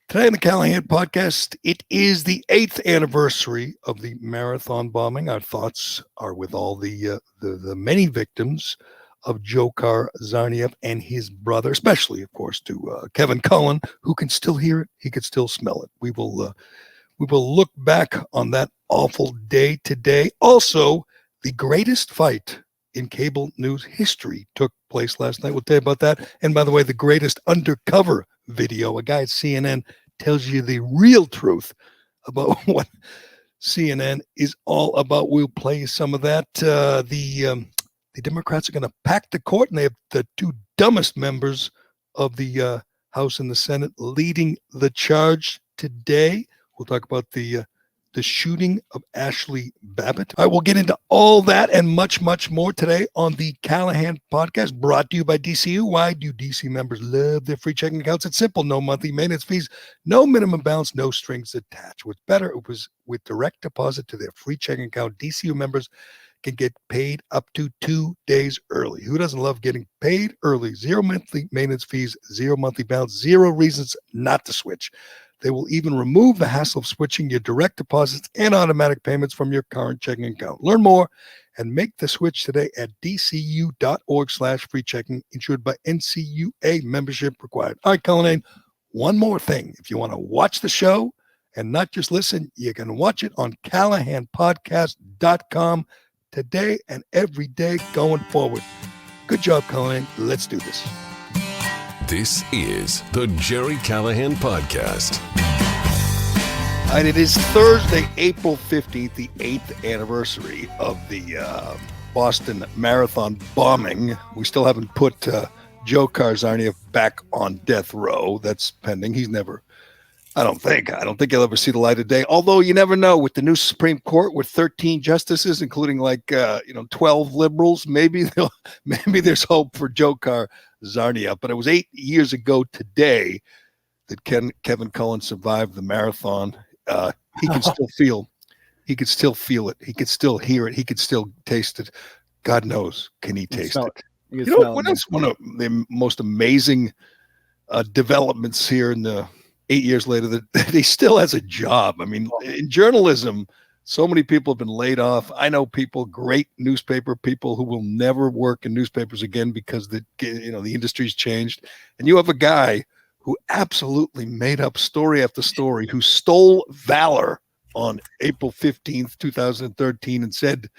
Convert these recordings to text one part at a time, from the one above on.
Today on the Callahan podcast, it is the 8th anniversary of the marathon bombing. Our thoughts are with all the many victims of Dzhokhar Tsarnaev and his brother, especially, of course, to Kevin Cullen, who can still hear it. He can still smell it. We will look back on that awful day today. Also, the greatest fight in cable news history took place last night. We'll tell you about that. And by the way, the greatest undercover video, a guy at CNN tells you the real truth about what CNN is all about. We'll play some of that. The Democrats are going to pack the court, and they have the two dumbest members of the House and the Senate leading the charge today. We'll talk about the shooting of Ashley Babbitt. All right, we'll get into all that and much, much more today on the Callahan podcast, brought to you by DCU. Why do DC members love their free checking accounts? It's simple. No monthly maintenance fees, no minimum balance, no strings attached. What's better, it was with direct deposit to their free checking account. DCU members can get paid up to 2 days early. Who doesn't love getting paid early? Zero monthly maintenance fees, zero monthly balance, zero reasons not to switch. They will even remove the hassle of switching your direct deposits and automatic payments from your current checking account. Learn more and make the switch today at dcu.org/free checking, insured by NCUA, membership required. All right, Cullen, one more thing. If you want to watch the show and not just listen, you can watch it on CallahanPodcast.com today and every day going forward. Good job, Cullen. Let's do this. This is the Jerry Callahan Podcast. And it is Thursday, April 15th, the 8th anniversary of the Boston Marathon bombing. We still haven't put Dzhokhar Tsarnaev back on death row. That's pending. He's never, I don't think he'll ever see the light of day. Although you never know, with the new Supreme Court with 13 justices, including 12 liberals, maybe there's hope for Dzhokhar Tsarnaev. But it was 8 years ago today that Kevin Cullen survived the marathon. He can still feel. He could still feel it. He could still hear it. He could still taste it. God knows, can he taste it? You know what else? One of the most amazing developments here in the 8 years later, that he still has a job. I mean, in journalism, so many people have been laid off. I know people, great newspaper people, who will never work in newspapers again because the industry's changed. And you have a guy who absolutely made up story after story, who stole valor on April 15th, 2013, and said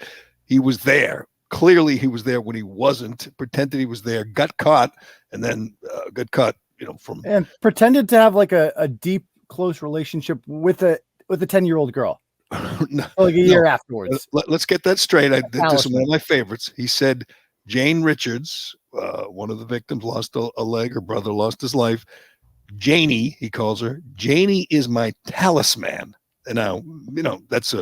he was there. Clearly he was there when he wasn't, pretended he was there, got caught, and then got caught, and pretended to have like a deep, close relationship with a 10-year-old girl. A year afterwards. Let's get that straight. This is one of my favorites. He said Jane Richards, one of the victims, lost a leg. Her brother lost his life. Janie, he calls her. Janie is my talisman. And now, that's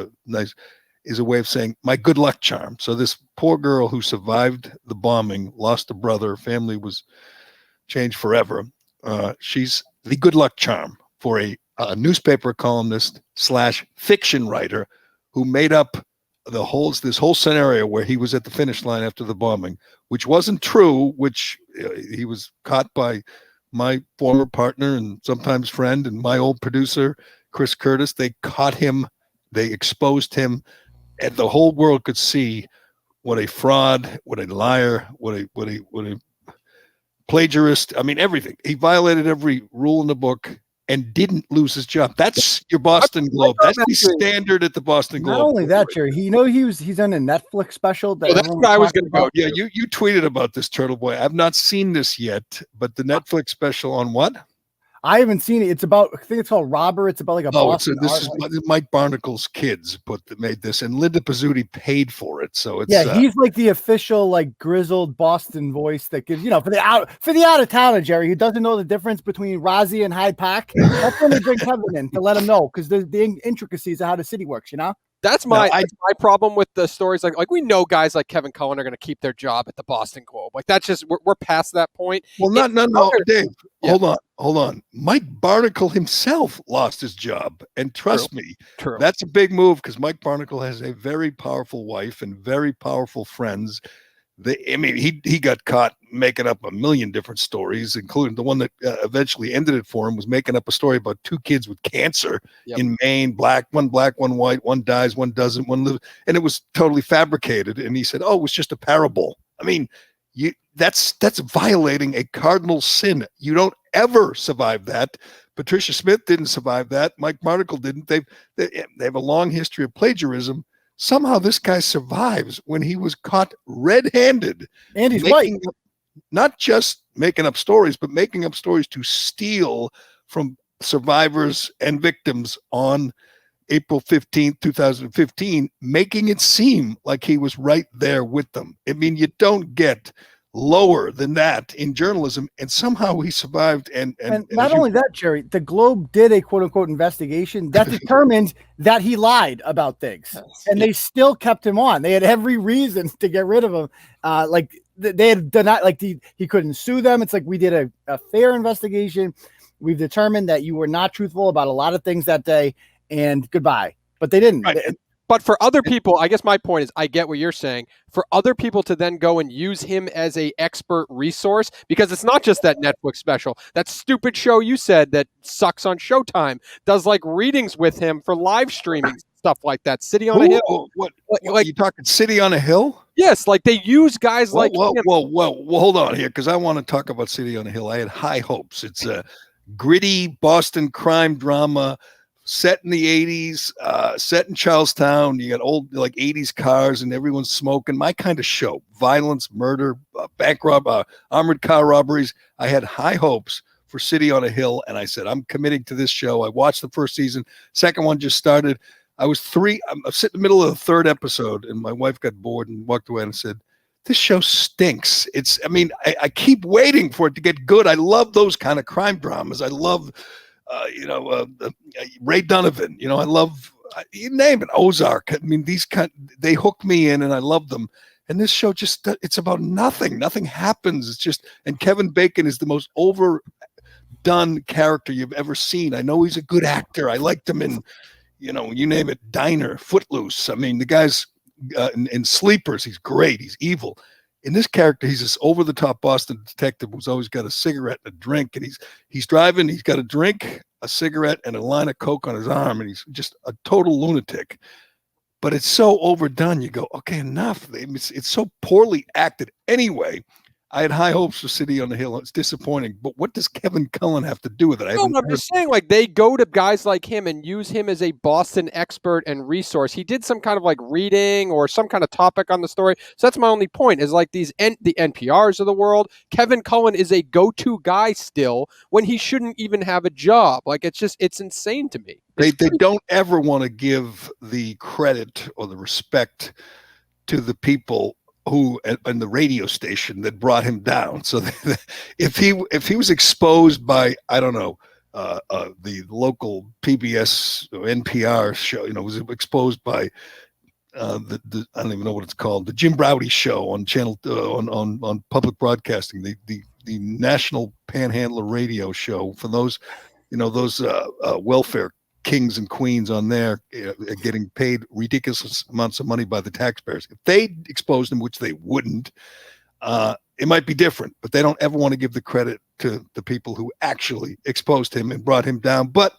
is a way of saying my good luck charm. So this poor girl who survived the bombing, lost a brother, family was changed forever. She's the good luck charm for a newspaper columnist / fiction writer who made up this whole scenario where he was at the finish line after the bombing, which wasn't true, which he was caught by my former partner and sometimes friend and my old producer, Chris Curtis. They caught him, they exposed him, and the whole world could see what a fraud, what a liar, what a plagiarist. I mean, everything. He violated every rule in the book and didn't lose his job. That's your Boston Globe. That's the standard at the Boston Globe. Not only that, Jerry, he's on a Netflix special. That's what I was going to go. Yeah, you tweeted about this, Turtleboy. I've not seen this yet, but the Netflix special on what? I haven't seen it. It's about, I think it's called Robber. It's about like a Boston. This is Mike Barnacle's kids made this, and Linda Pizzuti paid for it. So it's he's like the official grizzled Boston voice that gives for the out of towner, Jerry, who doesn't know the difference between Rozzy and Hyde Park. That's when they bring Kevin in to let him know, because the intricacies of how the city works. That's my problem with the stories. Like we know guys like Kevin Cullen are going to keep their job at the Boston Globe. Like that's just we're past that point. Well, no, Dave. Yeah. Hold on. Mike Barnacle himself lost his job, and trust me, that's a big move because Mike Barnacle has a very powerful wife and very powerful friends. he got caught making up a million different stories, including the one that eventually ended it for him was making up a story about two kids with cancer in Maine, one black, one white, one dies, one doesn't, one lives, and it was totally fabricated. And he said, "Oh, it was just a parable." I mean, that's violating a cardinal sin. You don't ever survive that. Patricia Smith didn't survive that. Mike Marticle didn't. They have a long history of plagiarism. Somehow this guy survives when he was caught red-handed. And he's white. Not just making up stories, but making up stories to steal from survivors and victims on April 15th, 2015, making it seem like he was right there with them. I mean, you don't get lower than that in journalism, and somehow he survived. And not only that, Jerry, the Globe did a quote unquote investigation that determined that he lied about things, and they still kept him on. They had every reason to get rid of him. Like they had denied, like he couldn't sue them. It's like, we did a fair investigation. We've determined that you were not truthful about a lot of things that day, and goodbye. But they didn't. Right. But for other people, I guess my point is, I get what you're saying. For other people to then go and use him as a expert resource, because it's not just that Netflix special, that stupid show you said that sucks on Showtime does like readings with him for live streaming stuff like that. City on a Hill. What like you talking City on a Hill? Yes, like they use guys like him. Well, hold on here, because I want to talk about City on a Hill. I had high hopes. It's a gritty Boston crime drama set in the 80s, set in Charlestown. You got old like 80s cars and everyone's smoking. My kind of show. Violence, murder, bank rob, armored car robberies. I had high hopes for City on a Hill, and I said, I'm committing to this show. I watched the first season. Second one just started. I'm sitting in the middle of the third episode, and my wife got bored and walked away and said, this show stinks. I keep waiting for it to get good. I love those kind of crime dramas. I love Ray Donovan, I love, you name it, Ozark. I mean, they hook me in and I love them. And this show it's about nothing. Nothing happens. It's just, and Kevin Bacon is the most overdone character you've ever seen. I know he's a good actor. I liked him in, you name it, Diner, Footloose. I mean, the guy's in Sleepers, he's great. He's evil. In this character, he's this over-the-top Boston detective who's always got a cigarette and a drink, and he's driving. He's got a drink, a cigarette, and a line of coke on his arm, and he's just a total lunatic. But it's so overdone. You go, okay, enough. It's so poorly acted. Anyway, I had high hopes for City on the Hill. It's disappointing. But what does Kevin Cullen have to do with it? I'm just saying, like, they go to guys like him and use him as a Boston expert and resource. He did some kind of like reading or some kind of topic on the story. So that's my only point, is like the NPRs of the world. Kevin Cullen is a go-to guy still when he shouldn't even have a job. Like, it's insane to me. They don't ever want to give the credit or the respect to the people who and the radio station that brought him down. So if he was exposed by, I don't know, the local PBS or NPR show, was exposed by the I don't even know what it's called, the Jim Browdy show on channel on public broadcasting, the National Panhandler Radio show, for those those welfare kings and queens on there getting paid ridiculous amounts of money by the taxpayers. If they exposed him, which they wouldn't, it might be different, but they don't ever want to give the credit to the people who actually exposed him and brought him down. But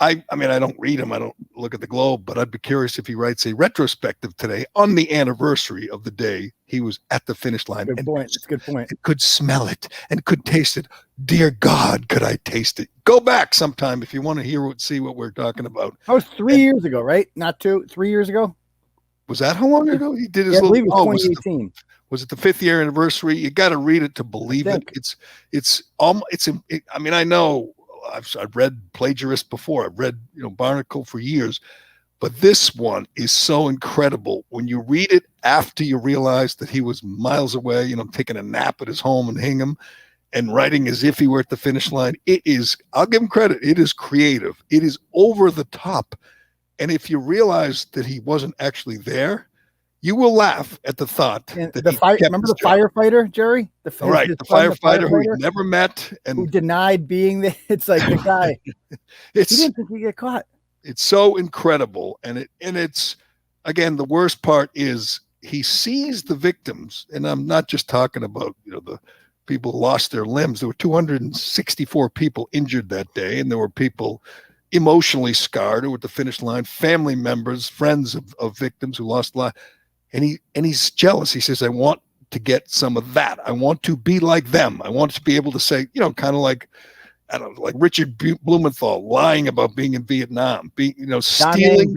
I mean, I don't read him. I don't look at the Globe, but I'd be curious if he writes a retrospective today on the anniversary of the day he was at the finish line. Good point. It's a good point. And could smell it and could taste it. Dear God, could I taste it? Go back sometime if you want to see what we're talking about. That was 3 years ago, right? Not 2, 3 years ago. Was that how long ago he did his? I believe it was 2018. Was it the 5th year anniversary? You got to read it to believe it. I mean, I know I've read plagiarists before. I've read Barnacle for years, but this one is so incredible. When you read it after you realize that he was miles away, taking a nap at his home in Hingham, and writing as if he were at the finish line, it is. I'll give him credit. It is creative. It is over the top, and if you realize that he wasn't actually there, you will laugh at the thought that remember the firefighter, Jerry? The firefighter who he never met and who denied being there. It's like the guy. He didn't think he'd get caught. It's so incredible, and it's again, the worst part is he sees the victims, and I'm not just talking about the people who lost their limbs. There were 264 people injured that day, and there were people emotionally scarred who were at the finish line, family members, friends of victims who lost life. And he's jealous. He says, I want to get some of that. I want to be like them. I want to be able to say, kind of like, I don't know, like Richard Blumenthal lying about being in Vietnam, stealing.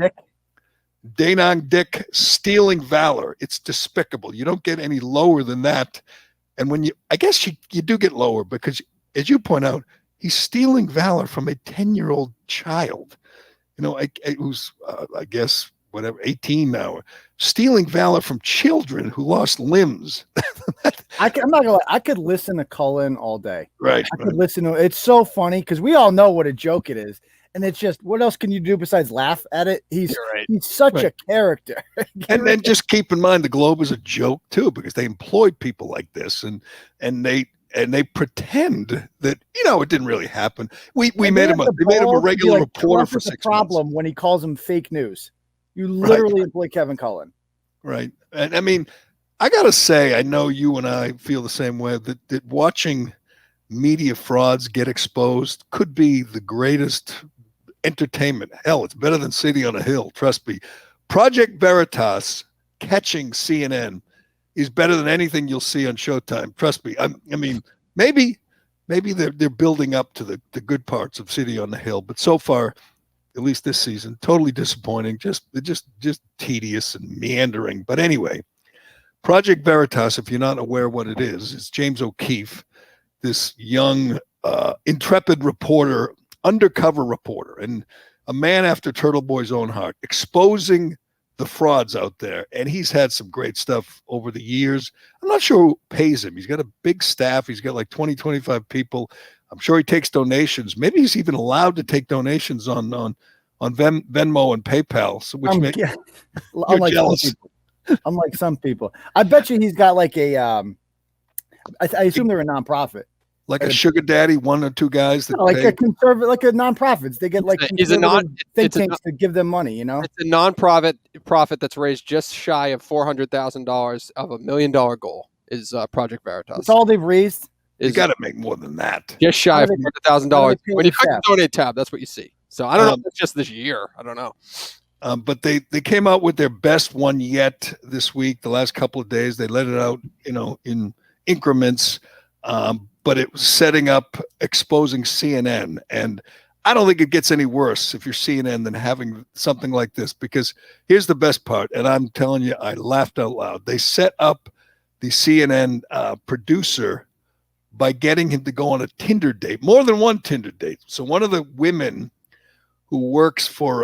Da Nang Dick stealing valor. It's despicable. You don't get any lower than that. And I guess you do get lower because, as you point out, he's stealing valor from a 10-year-old child, who's, I guess, whatever, 18 now, stealing valor from children who lost limbs. I'm not gonna lie, I could listen to Cullen all day. Right. I could listen to it. It's so funny because we all know what a joke it is. And it's just, what else can you do besides laugh at it? He's such a character. And then just keep in mind the Globe is a joke too, because they employed people like this and they pretend that it didn't really happen. We made him a regular reporter for 6 months. Problem when he calls him fake news. You literally employ Kevin Cullen. Right. And I mean, I gotta say, I know you and I feel the same way that watching media frauds get exposed could be the greatest entertainment. Hell, it's better than City on a Hill. Trust me. Project Veritas catching CNN is better than anything you'll see on Showtime. Trust me. I mean, maybe they're building up to the good parts of City on the Hill, but so far, at least this season, totally disappointing. Just tedious and meandering. But anyway, Project Veritas, if you're not aware what it is, it's James O'Keefe, this young, intrepid reporter, undercover reporter, and a man after Turtleboy's own heart, exposing the frauds out there. And he's had some great stuff over the years. I'm not sure who pays him. He's got a big staff. He's got like 20-25 people. I'm sure he takes donations. Maybe he's even allowed to take donations on Venmo and PayPal. So which makes you're jealous. Unlike some people. I bet you he's got like a I assume they're a nonprofit. Like a sugar daddy, one or two guys that like a conservative, like a nonprofits. They get like think tanks to give them money. It's a nonprofit profit that's raised just shy of $400,000 of $1 million goal. Is Project Veritas? That's all they've raised. You got to make more than that. Just shy of $400,000. When you click the donate tab, that's what you see. So I don't know if it's just this year. I don't know. But they came out with their best one yet this week. The last couple of days, they let it out, in increments. But it was setting up, exposing CNN. And I don't think it gets any worse if you're CNN than having something like this, because here's the best part. And I'm telling you, I laughed out loud. They set up the CNN producer by getting him to go on a Tinder date, more than one Tinder date. So one of the women who works for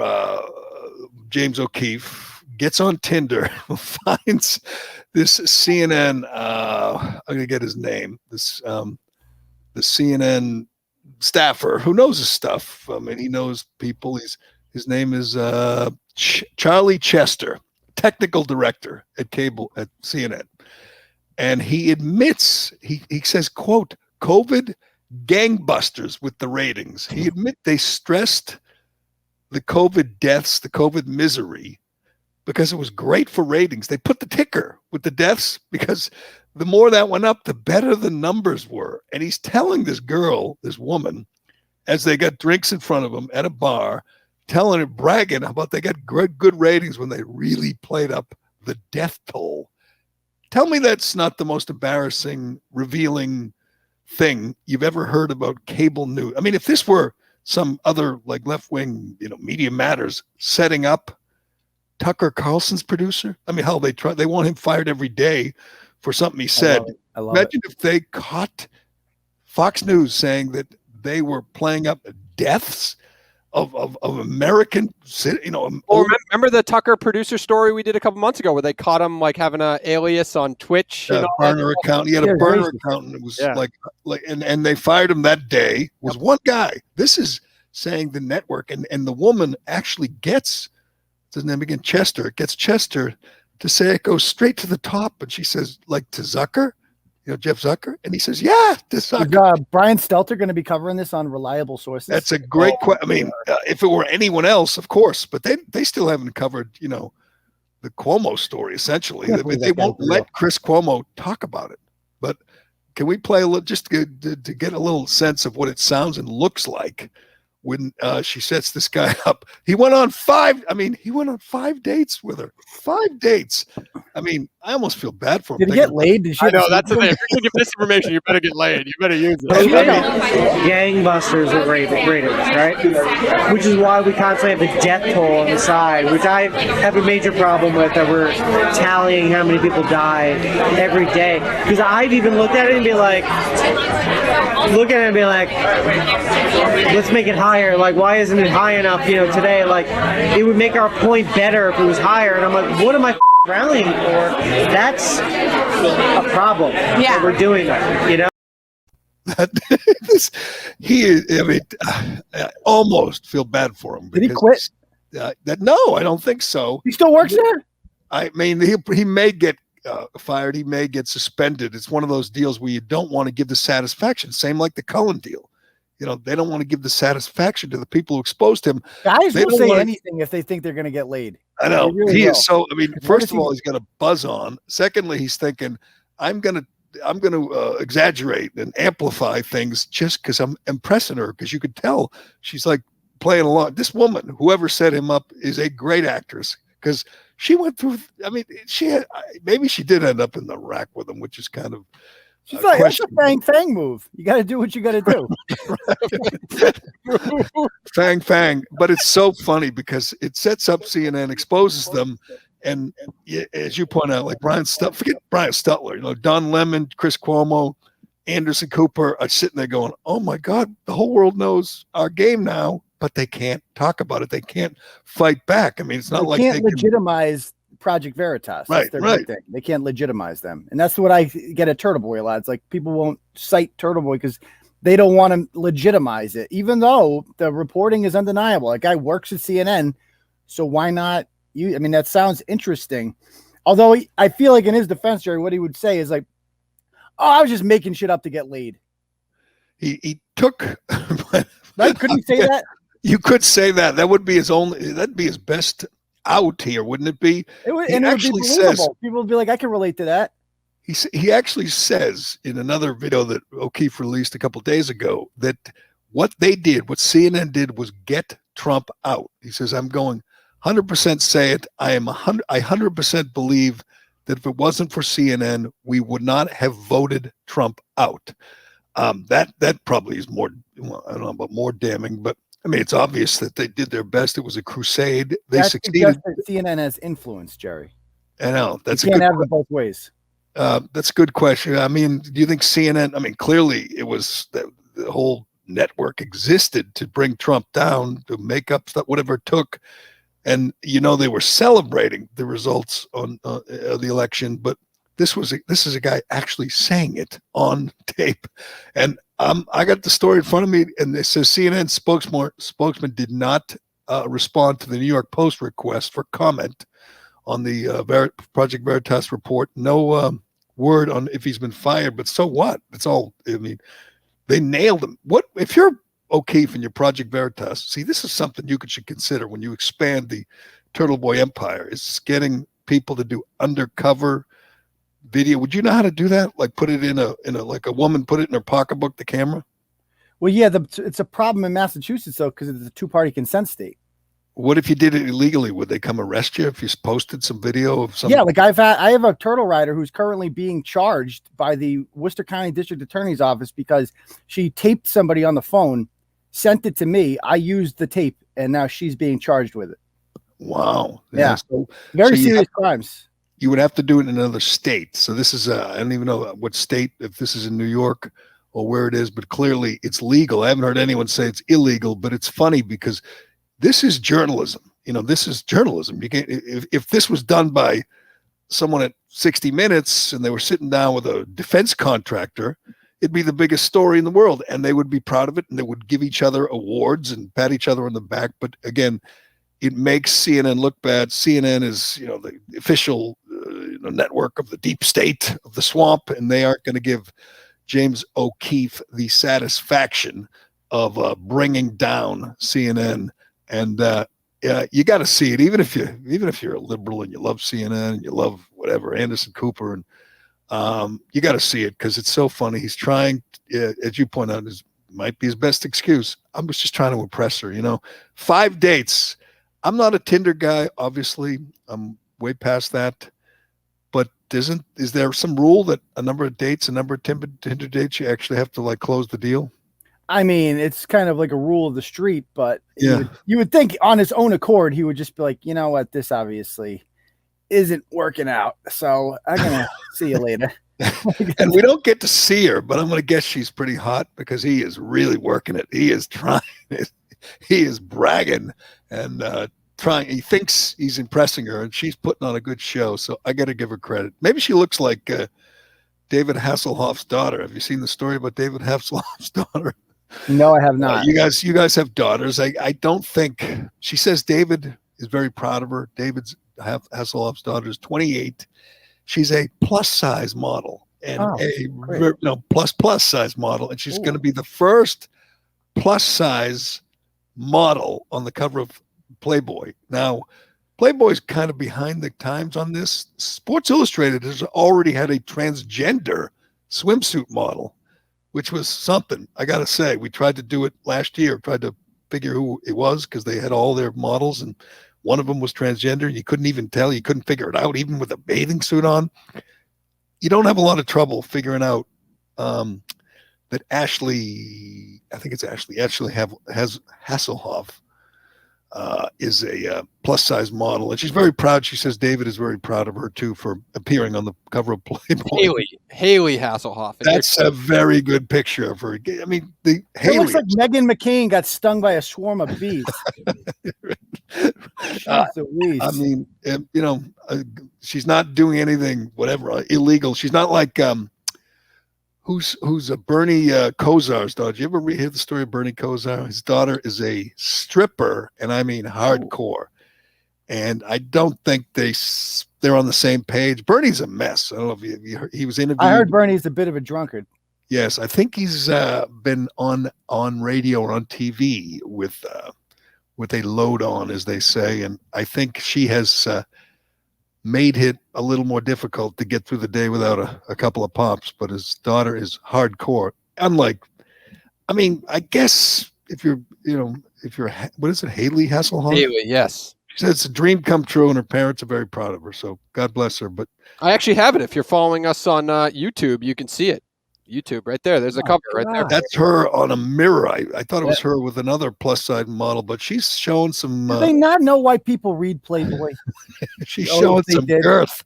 James O'Keefe gets on Tinder, finds this CNN, I'm going to get his name, the CNN staffer who knows his stuff. I mean, he knows people. His name is Charlie Chester, technical director at CNN. And he admits, he says, quote, COVID gangbusters with the ratings. He admit they stressed the COVID deaths, the COVID misery, because it was great for ratings. They put the ticker with the deaths because the more that went up, the better the numbers were. And he's telling this girl, this woman, as they got drinks in front of them at a bar, telling her, bragging about they got good ratings when they really played up the death toll. Tell me that's not the most embarrassing, revealing thing you've ever heard about cable news. I mean, if this were some other like left-wing, Media Matters setting up Tucker Carlson's producer, I mean, hell, they want him fired every day for something he said. Imagine if they caught Fox News saying that they were playing up deaths of American, Or remember the Tucker producer story we did a couple months ago where they caught him like having an alias on Twitch? Burner account. He had a burner account, and it was and they fired him that day. It was one guy. This is saying the network, and the woman actually gets his name again, Chester. It gets Chester to say it goes straight to the top, and she says, like, to Zucker. Jeff Zucker? And he says, yeah, to Zucker. Is Brian Stelter going to be covering this on reliable sources? That's a great question. I mean, if it were anyone else, of course, but they still haven't covered, Cuomo story, essentially. Can't They, believe they that guy's won't real. let Chris Cuomo talk about it. But can we play a little, just to get a little sense of what it sounds and looks like when she sets this guy up? He went on 5 dates with her. 5 dates. I mean, I almost feel bad for him. Did he get laid? Did she I have to know sleep that's the with thing. him? If you're gonna give this information, you better get laid. You better use it. Gangbusters were ratings, right? Which is why we constantly have the death toll on the side, which I have a major problem with, that we're tallying how many people die every day. Because I've even looked at it and be like, let's make it higher. Like, why isn't it high enough, today? Like, it would make our point better if it was higher. And I'm like, what am I rallying for? That's a problem. Yeah. We're doing that, I almost feel bad for him. Did he quit? No, I don't think so. He still works there? I mean, he may get fired. He may get suspended. It's one of those deals where you don't want to give the satisfaction. Same like the Cullen deal. They don't want to give the satisfaction to the people who exposed him. Guys They will don't say wanna- anything if they think they're going to get laid. I know They really he will. is so. I mean, What first is of all, he's got a buzz on. Secondly, he's thinking, I'm gonna exaggerate and amplify things just because I'm impressing her. Because you could tell she's like playing along. This woman, whoever set him up, is a great actress because she went through. I mean, maybe she did end up in the rack with him, which is kind of. She's like, that's a fang move. You got to do what you got to do. Fang. But it's so funny because it sets up CNN, exposes them. And as you point out, like forget Brian Stutler, Don Lemon, Chris Cuomo, Anderson Cooper are sitting there going, oh my God, the whole world knows our game now, but they can't talk about it. They can't fight back. I mean, it's not like they can't legitimize Project Veritas. Right, That's their big thing. They can't legitimize them. And that's what I get at Turtleboy a lot. It's like people won't cite Turtleboy because they don't want to legitimize it, even though the reporting is undeniable. That guy works at CNN, so why not? I mean, that sounds interesting. Although I feel like in his defense, Jerry, what he would say is like, oh, I was just making shit up to get laid. He took. Right? Couldn't he say that? You could say that. That'd be his best out here, wouldn't it be? It would be believable. People would be like, I can relate to that. He actually says in another video that O'Keefe released a couple days ago that what CNN did was get Trump out. He says, I'm going 100% say it. I 100% believe that if it wasn't for CNN, we would not have voted Trump out. That probably is more, I don't know about more damning, but I mean, it's obvious that they did their best. It was a crusade. They succeeded. CNN has influence, Jerry. I know. You can't have it both ways. That's a good question. I mean, do you think CNN, I mean, clearly it was the whole network existed to bring Trump down, to make up stuff, whatever it took. And, they were celebrating the results on the election, but this is a guy actually saying it on tape. And I got the story in front of me, and it says CNN spokesman did not respond to the New York Post request for comment on the Project Veritas report. No word on if he's been fired, but so what? It's all, I mean, they nailed him. What if you're O'Keefe and your Project Veritas? See, this is something you should consider when you expand the Turtleboy empire, is getting people to do undercover video. Would you know how to do that? Like put it in a like a woman put it in her pocketbook, the camera? Well, yeah, it's a problem in Massachusetts though, because it's a 2-party consent state. What if you did it illegally? Would they come arrest you if you posted some video of something? Yeah, like I have a turtle rider who's currently being charged by the Worcester County District Attorney's Office because she taped somebody on the phone, sent it to me. I used the tape, and now she's being charged with it. Wow. Yeah. So very serious crimes. You would have to do it in another state. So this is I don't even know what state, if this is in New York or where it is, but clearly it's legal. I haven't heard anyone say it's illegal, but it's funny because this is journalism. This is journalism. You can't, if this was done by someone at 60 Minutes and they were sitting down with a defense contractor, it'd be the biggest story in the world, and they would be proud of it, and they would give each other awards and pat each other on the back. But again, it makes CNN look bad. CNN is, the official network of the deep state of the swamp, and they aren't going to give James O'Keefe the satisfaction of bringing down CNN. And you got to see it, even if you're a liberal and you love CNN and you love whatever Anderson Cooper, and you got to see it because it's so funny. He's trying, as you point out, might be his best excuse. I was just trying to impress her, 5 dates. I'm not a Tinder guy, obviously. I'm way past that. But is there some rule that a number of Tinder dates you actually have to close the deal? I mean, it's kind of like a rule of the street, but Yeah. you would think on his own accord, he would just be like, you know what, this obviously isn't working out. So I'm going to see you later. And we don't get to see her, but I'm going to guess she's pretty hot because he is really working it. He is trying. He is bragging and trying. He thinks he's impressing her, and she's putting on a good show. So I got to give her credit. Maybe she looks like David Hasselhoff's daughter. Have you seen the story about David Hasselhoff's daughter? No, I have not. You guys have daughters. I don't think she says David is very proud of her. David's Hasselhoff's daughter is 28. She's a plus size model and plus size model, and she's going to be the first plus size model on the cover of Playboy. Now, Playboy's kind of behind the times on this. Sports Illustrated has already had a transgender swimsuit model, which was something. I got to say, we tried to do it last year, tried to figure who it was because they had all their models, and one of them was transgender. You couldn't even tell. You couldn't figure it out, even with a bathing suit on. You don't have a lot of trouble figuring out that Ashley, I think it's Ashley Hasselhoff, is a plus size model, and she's very proud. She says David is very proud of her too for appearing on the cover of Playboy. Haley Hasselhoff. That's a very good picture of her. I mean, it looks like Meghan McCain got stung by a swarm of bees. I mean, she's not doing anything, whatever, illegal. She's not like who's a Bernie Kosar's daughter. Did you ever hear the story of Bernie Kosar? His daughter is a stripper, and I mean hardcore. And I don't think they're on the same page. Bernie's a mess. I don't know if you heard, he was interviewed. I heard Bernie's a bit of a drunkard. Yes, I think he's been on radio or on TV with a load on, as they say, and I think she has made it a little more difficult to get through the day without a couple of pops. But his daughter is hardcore. Unlike, I mean, I guess if you're what is it, Haley Hasselhoff? Haley, yes. She said it's a dream come true, and her parents are very proud of her. So God bless her. But I actually have it. If you're following us on YouTube, you can see it. YouTube right there. There's a cover right there. That's her on a mirror. I thought it was her with another plus size model, but she's showing some. Do they not know why people read Playboy? She's showing some girth.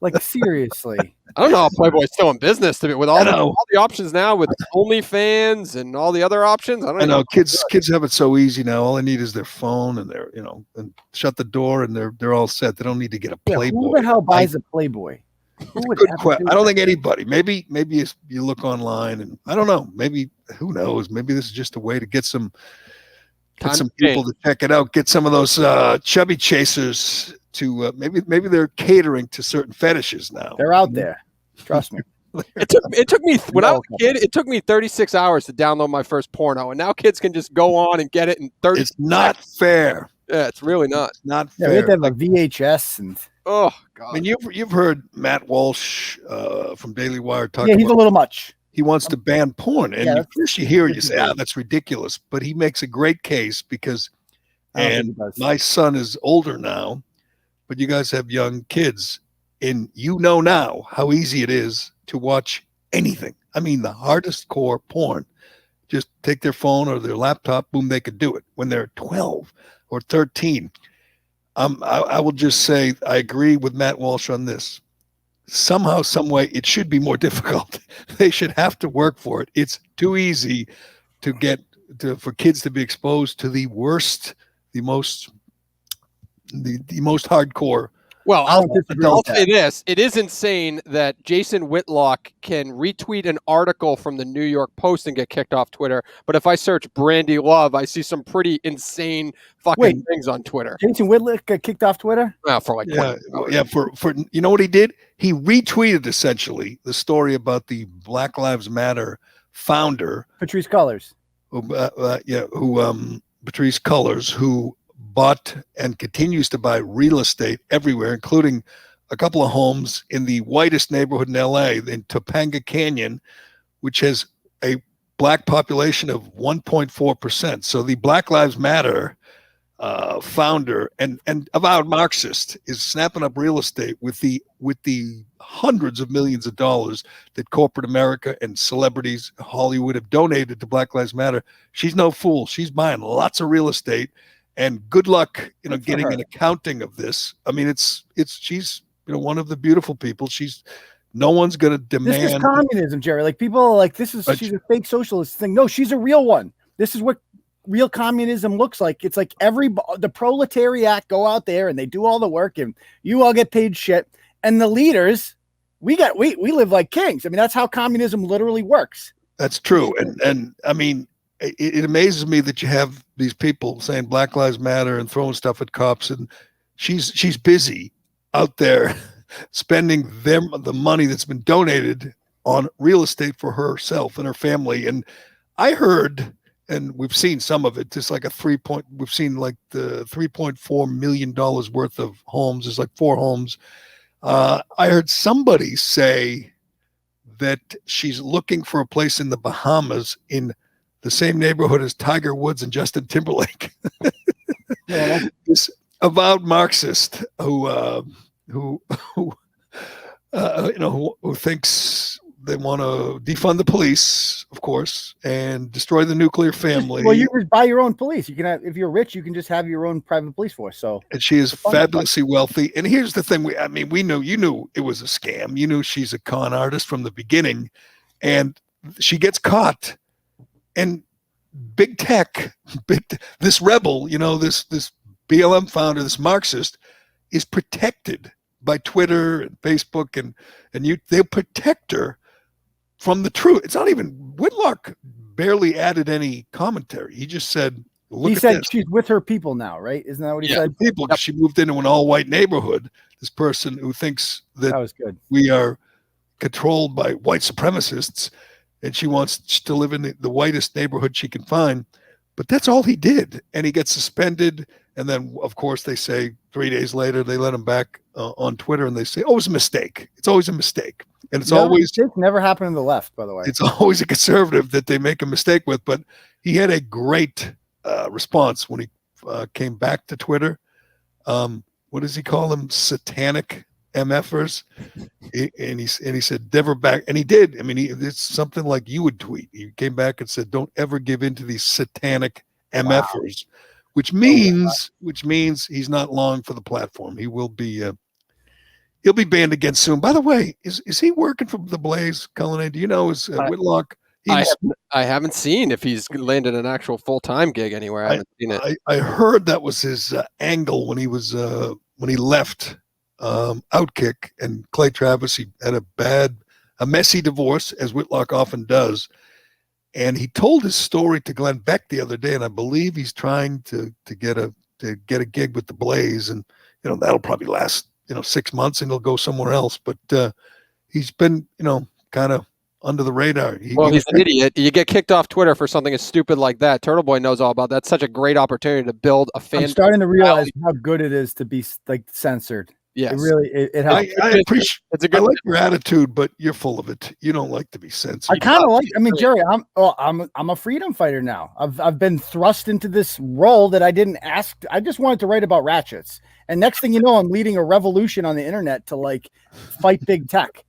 Like, seriously. I don't know how Playboy's still in business with all the options now with OnlyFans and all the other options. I know kids have it so easy now. All they need is their phone and and shut the door and they're all set. They don't need to get a Playboy. Who the hell buys a Playboy? Good question. I don't think anybody. Maybe you look online and I don't know. Maybe who knows? Maybe this is just a way to get some people to check it out. Get some of those chubby chasers to maybe they're catering to certain fetishes now. They're out there. Trust me. It took me when I was a kid. It took me 36 hours to download my first porno, and now kids can just go on and get it in 30. It's not fair. Yeah, it's really not. It's not fair. We have to have a VHS and. Oh God! I mean, you've heard Matt Walsh from Daily Wire talk. Yeah, he's a little much. He wants to ban porn, and first you hear it, you say, that's ridiculous. But he makes a great case because, and my son is older now, but you guys have young kids, and now how easy it is to watch anything. I mean, the hardest core porn. Just take their phone or their laptop, boom, they could do it when they're 12 or 13. I will just say I agree with Matt Walsh on this. Somehow, some way, it should be more difficult. They should have to work for it. It's too easy for kids to be exposed to the worst, the most hardcore. Well, I'll say this. It is insane that Jason Whitlock can retweet an article from the New York Post and get kicked off Twitter. But if I search Brandy Love, I see some pretty insane fucking things on Twitter. Jason Whitlock got kicked off Twitter? For like for you know what he did? He retweeted essentially the story about the Black Lives Matter founder. Patrisse Cullors. Patrisse Cullors, who bought and continues to buy real estate everywhere, including a couple of homes in the whitest neighborhood in LA, in Topanga Canyon, which has a black population of 1.4%. So the Black Lives Matter founder and avowed Marxist is snapping up real estate with the hundreds of millions of dollars that corporate America and celebrities, Hollywood, have donated to Black Lives Matter. She's no fool. She's buying lots of real estate, and good luck, getting an accounting of this. I mean, she's one of the beautiful people. No one's going to demand. This is communism, Jerry. Like, people are like, she's a fake socialist thing. No, she's a real one. This is what real communism looks like. It's like the proletariat go out there and they do all the work, and you all get paid shit. And the leaders, we live like kings. I mean, that's how communism literally works. That's true. And I mean, it amazes me that you have these people saying Black Lives Matter and throwing stuff at cops, and she's busy out there spending the money that's been donated on real estate for herself and her family. And I heard, and we've seen some of it, just like we've seen like the $3.4 million worth of homes. There's like 4 homes. I heard somebody say that she's looking for a place in the Bahamas in the same neighborhood as Tiger Woods and Justin Timberlake. Yeah. This avowed Marxist who thinks they want to defund the police, of course, and destroy the nuclear family. Well, you can buy your own police. You can have, if you're rich, you can just have your own private police force. So, and she is fabulously wealthy. And here's the thing: you knew it was a scam. You knew she's a con artist from the beginning, and she gets caught. And big tech, this rebel, this BLM founder, this Marxist, is protected by Twitter and Facebook, and they'll protect her from the truth. It's not even, Whitlock barely added any commentary. He just said, he said she's with her people now, right? Isn't that what he said? People, she moved into an all-white neighborhood. This person who thinks that was good. We are controlled by white supremacists, and she wants to live in the whitest neighborhood she can find. But that's all he did. And he gets suspended. And then, of course, they say 3 days later, they let him back on Twitter, and they say, oh, it was a mistake. It's always a mistake. And it's always never happened in the left, by the way. It's always a conservative that they make a mistake with. But he had a great response when he came back to Twitter. What does he call them? Satanic MFers. And he said, never back. And he did. I mean, it's something like you would tweet. He came back and said, don't ever give in to these satanic MFers, which means he's not long for the platform. He will be. He'll be banned again soon. By the way, is he working for the Blaze, Cullen? Do you know, is Whitlock? I haven't seen if he's landed an actual full-time gig anywhere. I haven't seen it. I heard that was his angle when he was when he left Outkick and Clay Travis. He had a messy divorce, as Whitlock often does. And he told his story to Glenn Beck the other day, and I believe he's trying to get a gig with the Blaze, and that'll probably last 6 months, and he'll go somewhere else. But he's been kind of under the radar. He's an idiot. You get kicked off Twitter for something as stupid like that. Turtleboy knows all about that. That's such a great opportunity to build a fan. I'm starting to realize how good it is to be censored. Yes. It really it helps. I appreciate. I like your attitude, but you're full of it. You don't like to be censored. I kind of like. I mean, Jerry, I'm a freedom fighter now. I've been thrust into this role that I didn't ask. I just wanted to write about ratchets, and next thing you know, I'm leading a revolution on the internet to fight big tech.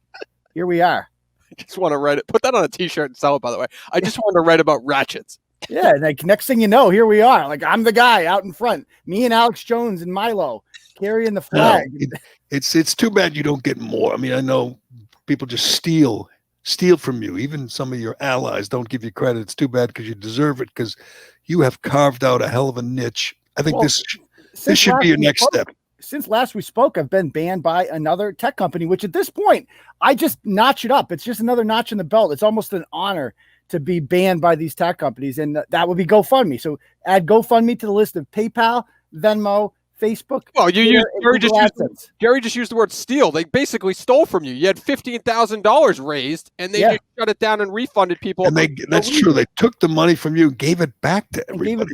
Here we are. I just want to write it. Put that on a T-shirt and sell it. By the way, I just want to write about ratchets. Yeah, next thing you know, here we are. I'm the guy out in front. Me and Alex Jones and Milo carrying the flag. No, it's too bad you don't get more. I mean, I know people just steal from you. Even some of your allies don't give you credit. It's too bad because you deserve it, because you have carved out a hell of a niche. I think this should be your next step. Since last we spoke, I've been banned by another tech company, which at this point, I just notch it up. It's just another notch in the belt. It's almost an honor to be banned by these tech companies, and that would be GoFundMe. So add GoFundMe to the list of PayPal, Venmo, Facebook. Well, Jerry just used the word steal. They basically stole from you. You had $15,000 raised, and they just shut it down and refunded people. And that's true. They took the money from you, gave it back to everybody.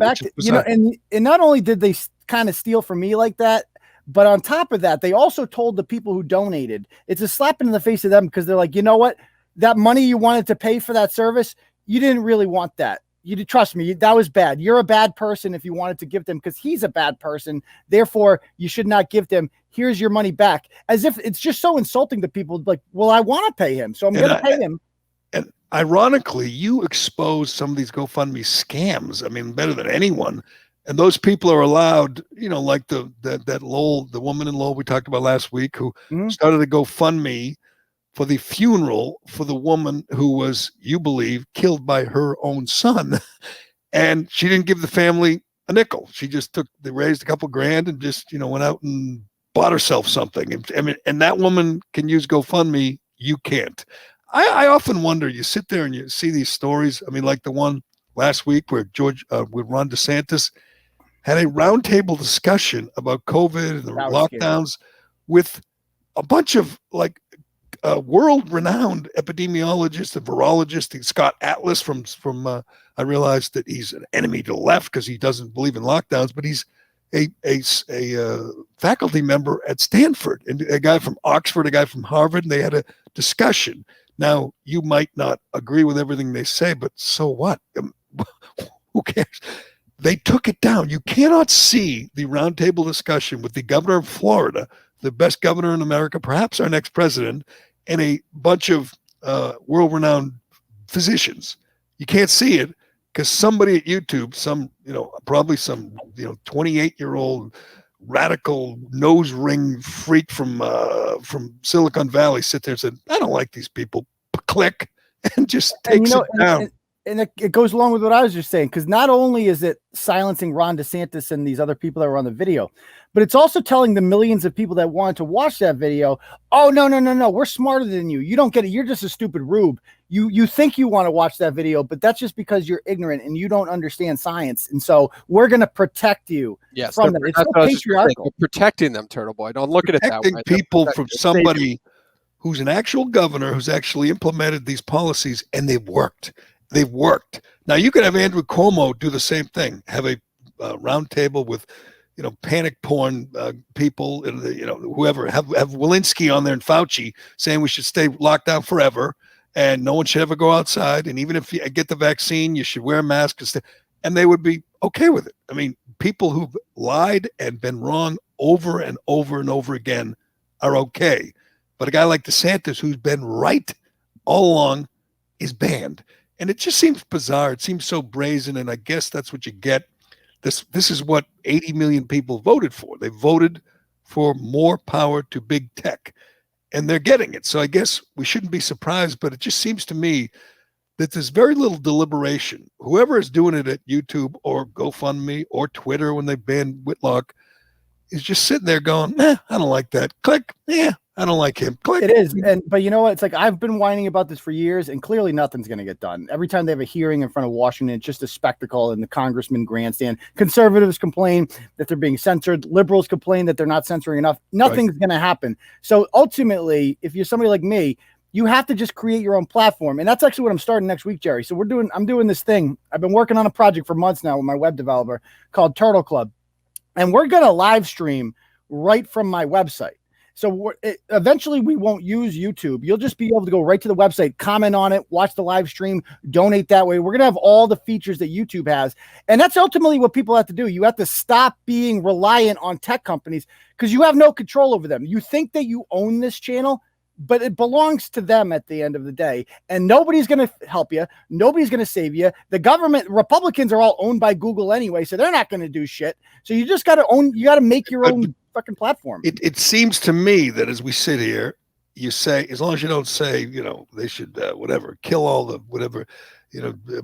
And not only did they kind of steal from me like that. But on top of that, they also told the people who donated, it's a slap in the face of them because they're like, you know what? That money you wanted to pay for that service, you didn't really want that. You did, trust me, that was bad. You're a bad person if you wanted to give them, because he's a bad person. Therefore, you should not give them. Here's your money back. As if it's just so insulting to people. Like, well, I want to pay him, so I'm going to pay him. And ironically, you expose some of these GoFundMe scams. I mean, better than anyone. And those people are allowed, you know, like the woman in Lowell we talked about last week, who started a GoFundMe for the funeral for the woman who was, you believe, killed by her own son. And she didn't give the family a nickel. She just they raised a couple grand and just, you know, went out and bought herself something. And, I mean, and that woman can use GoFundMe. You can't. I often wonder, you sit there and you see these stories. I mean, like the one last week where with Ron DeSantis had a roundtable discussion about COVID and the lockdowns with a bunch of like world-renowned epidemiologist and virologist, Scott Atlas from I realized that he's an enemy to the left because he doesn't believe in lockdowns, but he's a faculty member at Stanford, and a guy from Oxford, a guy from Harvard, and they had a discussion. Now, you might not agree with everything they say, but so what? Who cares? They took it down. You cannot see the roundtable discussion with the governor of Florida, the best governor in America, perhaps our next president, and a bunch of world-renowned physicians. You can't see it because somebody at YouTube, probably some 28-year-old radical nose ring freak from Silicon Valley, sit there and said, "I don't like these people." Click, and just takes it down. And it goes along with what I was just saying, because not only is it silencing Ron DeSantis and these other people that were on the video, but it's also telling the millions of people that wanted to watch that video, oh, no, we're smarter than you. You don't get it. You're just a stupid rube. You think you want to watch that video, but that's just because you're ignorant and you don't understand science. And so we're going to protect you from them. It's so patriarchal. We're protecting them, Turtleboy. Don't look at it that way. Protecting people from somebody who's an actual governor who's actually implemented these policies, and they've worked. They've worked. Now you could have Andrew Cuomo do the same thing. Have a round table with, panic porn people, and whoever. Have Walensky on there and Fauci saying we should stay locked down forever, and no one should ever go outside. And even if you get the vaccine, you should wear a mask. And they would be okay with it. I mean, people who've lied and been wrong over and over and over again are okay. But a guy like DeSantis, who's been right all along, is banned. And it just seems bizarre. It seems so brazen, and I guess that's what you get. This is what 80 million people voted for. They voted for more power to big tech, and they're getting it. So I guess we shouldn't be surprised, but it just seems to me that there's very little deliberation. Whoever is doing it at YouTube or GoFundMe or Twitter when they banned Whitlock is just sitting there going, I don't like that. Click. I don't like him. Click. It is. But you know what? It's like, I've been whining about this for years, and clearly nothing's going to get done. Every time they have a hearing in front of Washington, it's just a spectacle in the congressman grandstand. Conservatives complain that they're being censored. Liberals complain that they're not censoring enough. Nothing's going to happen. So ultimately, if you're somebody like me, you have to just create your own platform. And that's actually what I'm starting next week, Jerry. So I'm doing this thing. I've been working on a project for months now with my web developer called Turtle Club. And we're going to live stream right from my website. So eventually we won't use YouTube. You'll just be able to go right to the website, comment on it, watch the live stream, donate that way. We're going to have all the features that YouTube has. And that's ultimately what people have to do. You have to stop being reliant on tech companies because you have no control over them. You think that you own this channel, but it belongs to them at the end of the day. And nobody's going to help you. Nobody's going to save you. The government, Republicans are all owned by Google anyway, so they're not going to do shit. So you just got to make your own fucking platform. It seems to me that as we sit here, you say, as long as you don't say, they should kill all the whatever,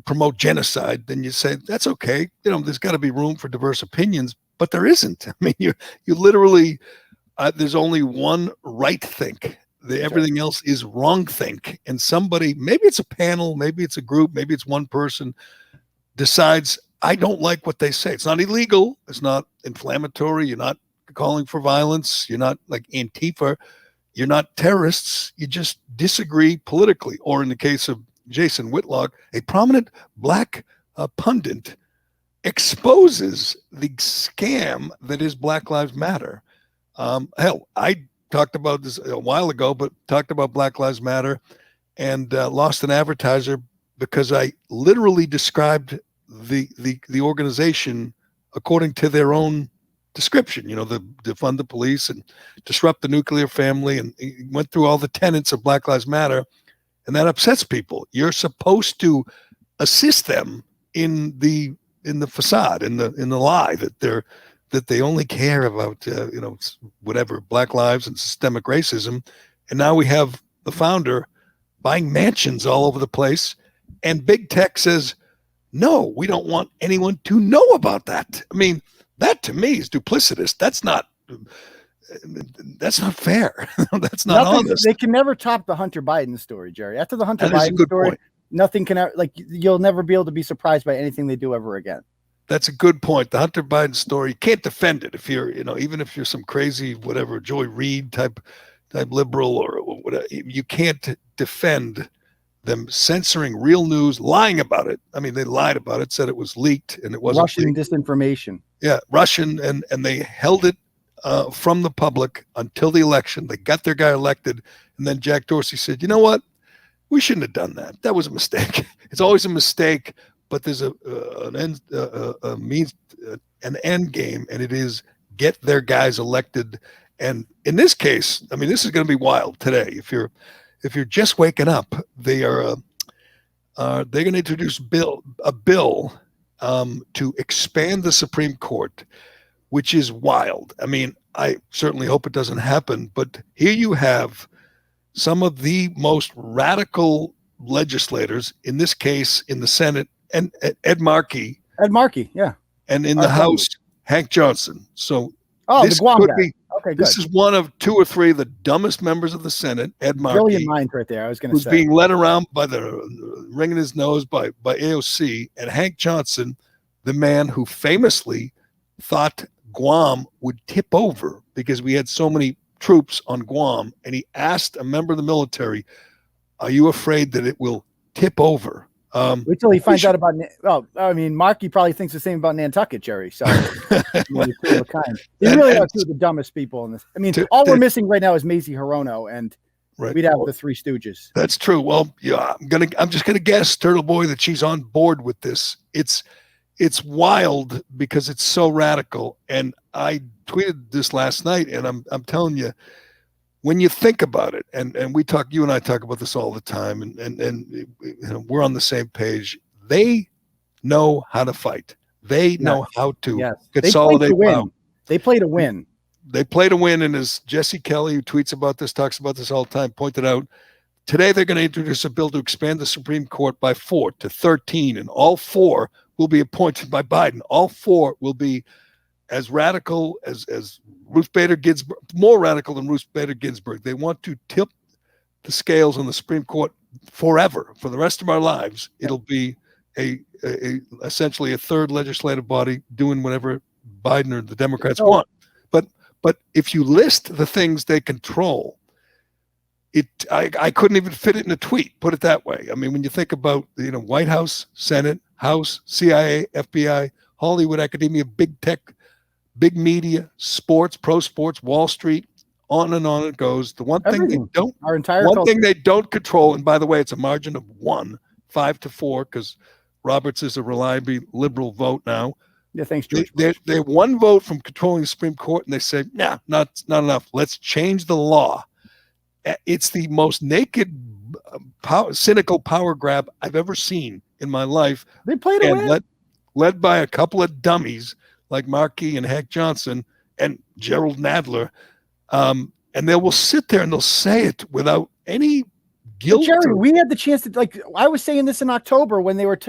promote genocide, then you say that's okay. There's got to be room for diverse opinions, but there isn't. I mean, you literally there's only one right think. Everything else is wrong think. And somebody, maybe it's a panel, maybe it's a group, maybe it's one person, decides I don't like what they say. It's not illegal. It's not inflammatory. You're not calling for violence. You're not like Antifa. You're not terrorists. You just disagree politically. Or in the case of Jason Whitlock, a prominent black pundit exposes the scam that is Black Lives Matter. Hell, I talked about this a while ago, but talked about Black Lives Matter and lost an advertiser because I literally described the organization according to their own description. The defund the police and disrupt the nuclear family, and went through all the tenets of Black Lives Matter, and that upsets people. You're supposed to assist them in the facade, in the lie that they only care about whatever, Black lives and systemic racism. And now we have the founder buying mansions all over the place, and big tech says, no, we don't want anyone to know about that. I mean, that to me is duplicitous. That's not fair. That's not honest. They can never top the Hunter Biden story, Jerry. After the Hunter That is a Biden good story, point. nothing can you'll never be able to be surprised by anything they do ever again. That's a good point. The Hunter Biden story, you can't defend it if you're, even if you're some crazy, whatever, Joy Reid type liberal or whatever. You can't defend them censoring real news, lying about it. I mean, they lied about it, said it was leaked, and it wasn't Russian leaked. disinformation. Yeah, Russian, and they held it from the public until the election. They got their guy elected, and then Jack Dorsey said, you know what? We shouldn't have done that. That was a mistake. It's always a mistake, but there's an end game, and it is get their guys elected. And in this case, I mean, this is going to be wild today. If you're just waking up, they're going to introduce a bill to expand the Supreme Court, which is wild. I mean, I certainly hope it doesn't happen, but here you have some of the most radical legislators, in this case in the Senate, and Ed Markey, yeah, and in the House, Hank Johnson. So the Guam guy. Okay, good. This is one of two or three of the dumbest members of the Senate, Ed Markey. Brilliant mind right there, I was going to say. Who's being led around by wringing his nose by AOC, and Hank Johnson, the man who famously thought Guam would tip over because we had so many troops on Guam, and he asked a member of the military, are you afraid that it will tip over? Wait till he finds out about. Well, I mean, Markey probably thinks the same about Nantucket, Jerry. So, you're two of a kind. You really are two of the dumbest people in this. I mean, all we're missing right now is Mazie Hirono, and we'd have the Three Stooges. That's true. Well, yeah, I'm just gonna guess, Turtleboy, that she's on board with this. It's wild because it's so radical, and I tweeted this last night, and I'm telling you, when you think about it, and you and I talk about this all the time, and we're on the same page. They know how to fight. They know how to consolidate. They play to win. They play to win. And as Jesse Kelly, who tweets about this, talks about this all the time, pointed out, today they're going to introduce a bill to expand the Supreme Court by 4 to 13, and all 4 will be appointed by Biden. All 4 will be as radical as Ruth Bader Ginsburg, more radical than Ruth Bader Ginsburg. They want to tip the scales on the Supreme Court forever. For the rest of our lives, it'll be essentially a third legislative body doing whatever Biden or the Democrats want. But if you list the things they control, I couldn't even fit it in a tweet, put it that way. I mean, when you think about White House, Senate, House, CIA, FBI, Hollywood, academia, big tech, big media, sports, pro sports, Wall Street, on it goes. The one thing they don't control, and by the way, it's a margin of 5 to 4, because Roberts is a reliably liberal vote now. Yeah, thanks, George. They're one vote from controlling the Supreme Court, and they say, nah, not enough. Let's change the law. It's the most naked, cynical power grab I've ever seen in my life. They played it win. Led by a couple of dummies like Markey and Hank Johnson and Gerald Nadler. And they will sit there and they'll say it without any guilt. But Jerry, we had the chance to, I was saying this in October when they were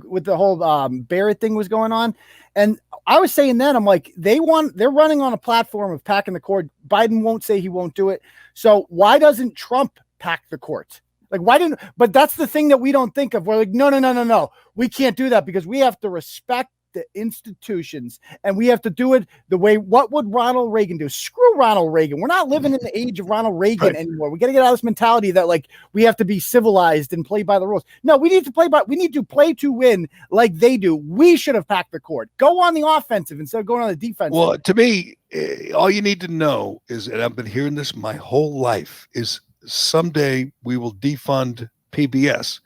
with the whole Barrett thing was going on. And I was saying then, I'm like, they're running on a platform of packing the court. Biden won't say he won't do it. So why doesn't Trump pack the court? But that's the thing that we don't think of. We're like, no. We can't do that because we have to respect the institutions, and we have to do it the way. What would Ronald Reagan do? Screw Ronald Reagan. We're not living in the age of Ronald Reagan anymore. We got to get out of this mentality that like we have to be civilized and play by the rules. No, we need to play to win like they do. We should have packed the court. Go on the offensive instead of going on the defensive. Well, to me, all you need to know is, and I've been hearing this my whole life, is someday we will defund PBS,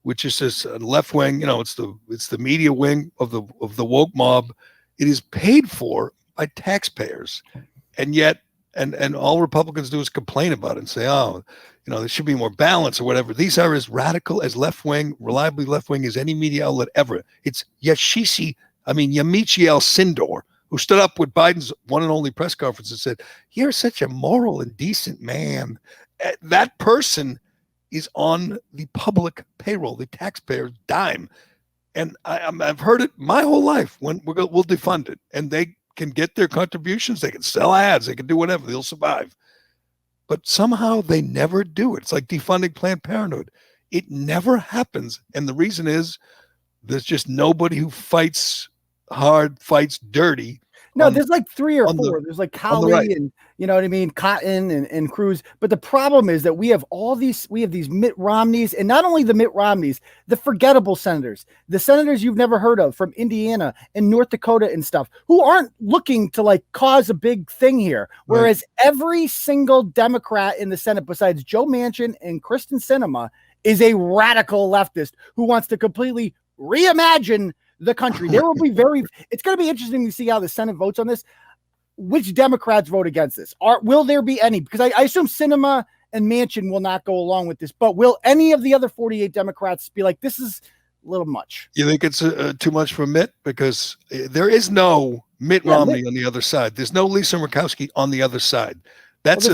which is this left wing. It's the media wing of the woke mob. It is paid for by taxpayers, and yet, and all Republicans do is complain about it and say, oh, there should be more balance or whatever. These are as radical, as left wing, reliably left wing as any media outlet ever. It's Yamiche Alcindor, who stood up with Biden's one and only press conference and said, "You're such a moral and decent man." That person is on the public payroll, the taxpayer's dime. And I've heard it my whole life. We'll defund it. And they can get their contributions. They can sell ads. They can do whatever. They'll survive. But somehow they never do it. It's like defunding Planned Parenthood. It never happens. And the reason is there's just nobody who fights hard, fights dirty. No, there's like 3 or 4. There's like Colley and Cotton and Cruz. But the problem is that we have these Mitt Romneys, and not only the Mitt Romneys, the forgettable senators, the senators you've never heard of from Indiana and North Dakota and stuff, who aren't looking to like cause a big thing here. Whereas every single Democrat in the Senate, besides Joe Manchin and Kristen Sinema, is a radical leftist who wants to completely reimagine the country. There will be it's going to be interesting to see how the Senate votes on this. Which Democrats vote against this? Will there be any? Because I assume Sinema and Manchin will not go along with this, but will any of the other 48 Democrats be like, this is a little much? You think it's too much for Mitt? Because there is no Mitt Romney on the other side. There's no Lisa Murkowski on the other side. That's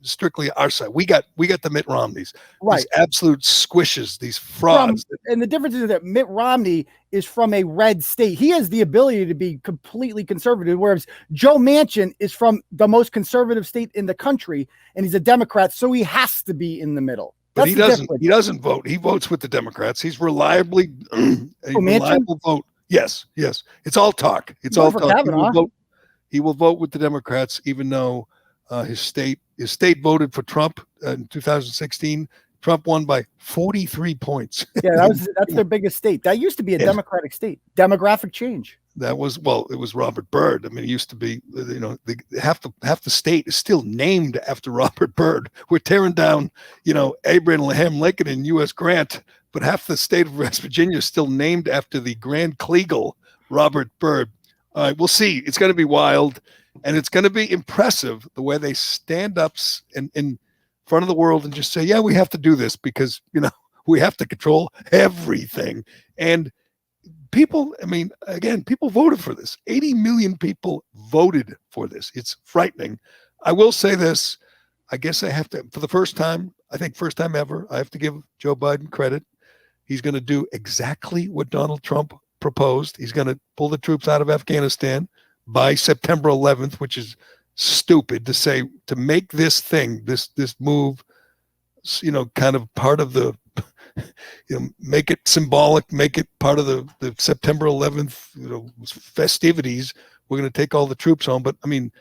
strictly our side. We got the Mitt Romneys, these absolute squishes, these frauds. And the difference is that Mitt Romney is from a red state. He has the ability to be completely conservative, whereas Joe Manchin is from the most conservative state in the country, and he's a Democrat, so he has to be in the middle. But he doesn't vote. He votes with the Democrats. He's reliably a reliable vote. Yes. It's all talk. It's all talk. He will vote with the Democrats, even though his state voted for Trump in 2016. Trump won by 43 points. Yeah, that's their biggest state. That used to be a Democratic state. Demographic change. It was Robert Byrd. I mean, it used to be, half the state is still named after Robert Byrd. We're tearing down, Abraham Lincoln and U.S. Grant, but half the state of West Virginia is still named after the Grand Kleagle Robert Byrd. All right, we'll see. It's going to be wild. And it's going to be impressive the way they stand up in front of the world and just say, yeah, we have to do this because, we have to control everything. And people voted for this. 80 million people voted for this. It's frightening. I will say this. I guess I have to, for the first time ever, I have to give Joe Biden credit. He's going to do exactly what Donald Trump proposed. He's going to pull the troops out of Afghanistan by September 11th, which is stupid to make this thing, this move, kind of part of the, make it symbolic, make it part of the September 11th, festivities. We're going to take all the troops home. But I mean,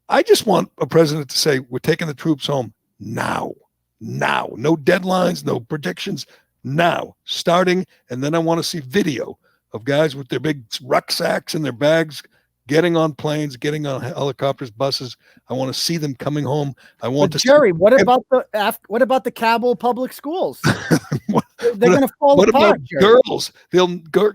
I just want a president to say, we're taking the troops home now, no deadlines, no predictions, now, starting. And then I want to see video of guys with their big rucksacks and their bags getting on planes, getting on helicopters, buses. I want to see them coming home. Jerry, what about the Kabul public schools? They're going to fall apart. Girls?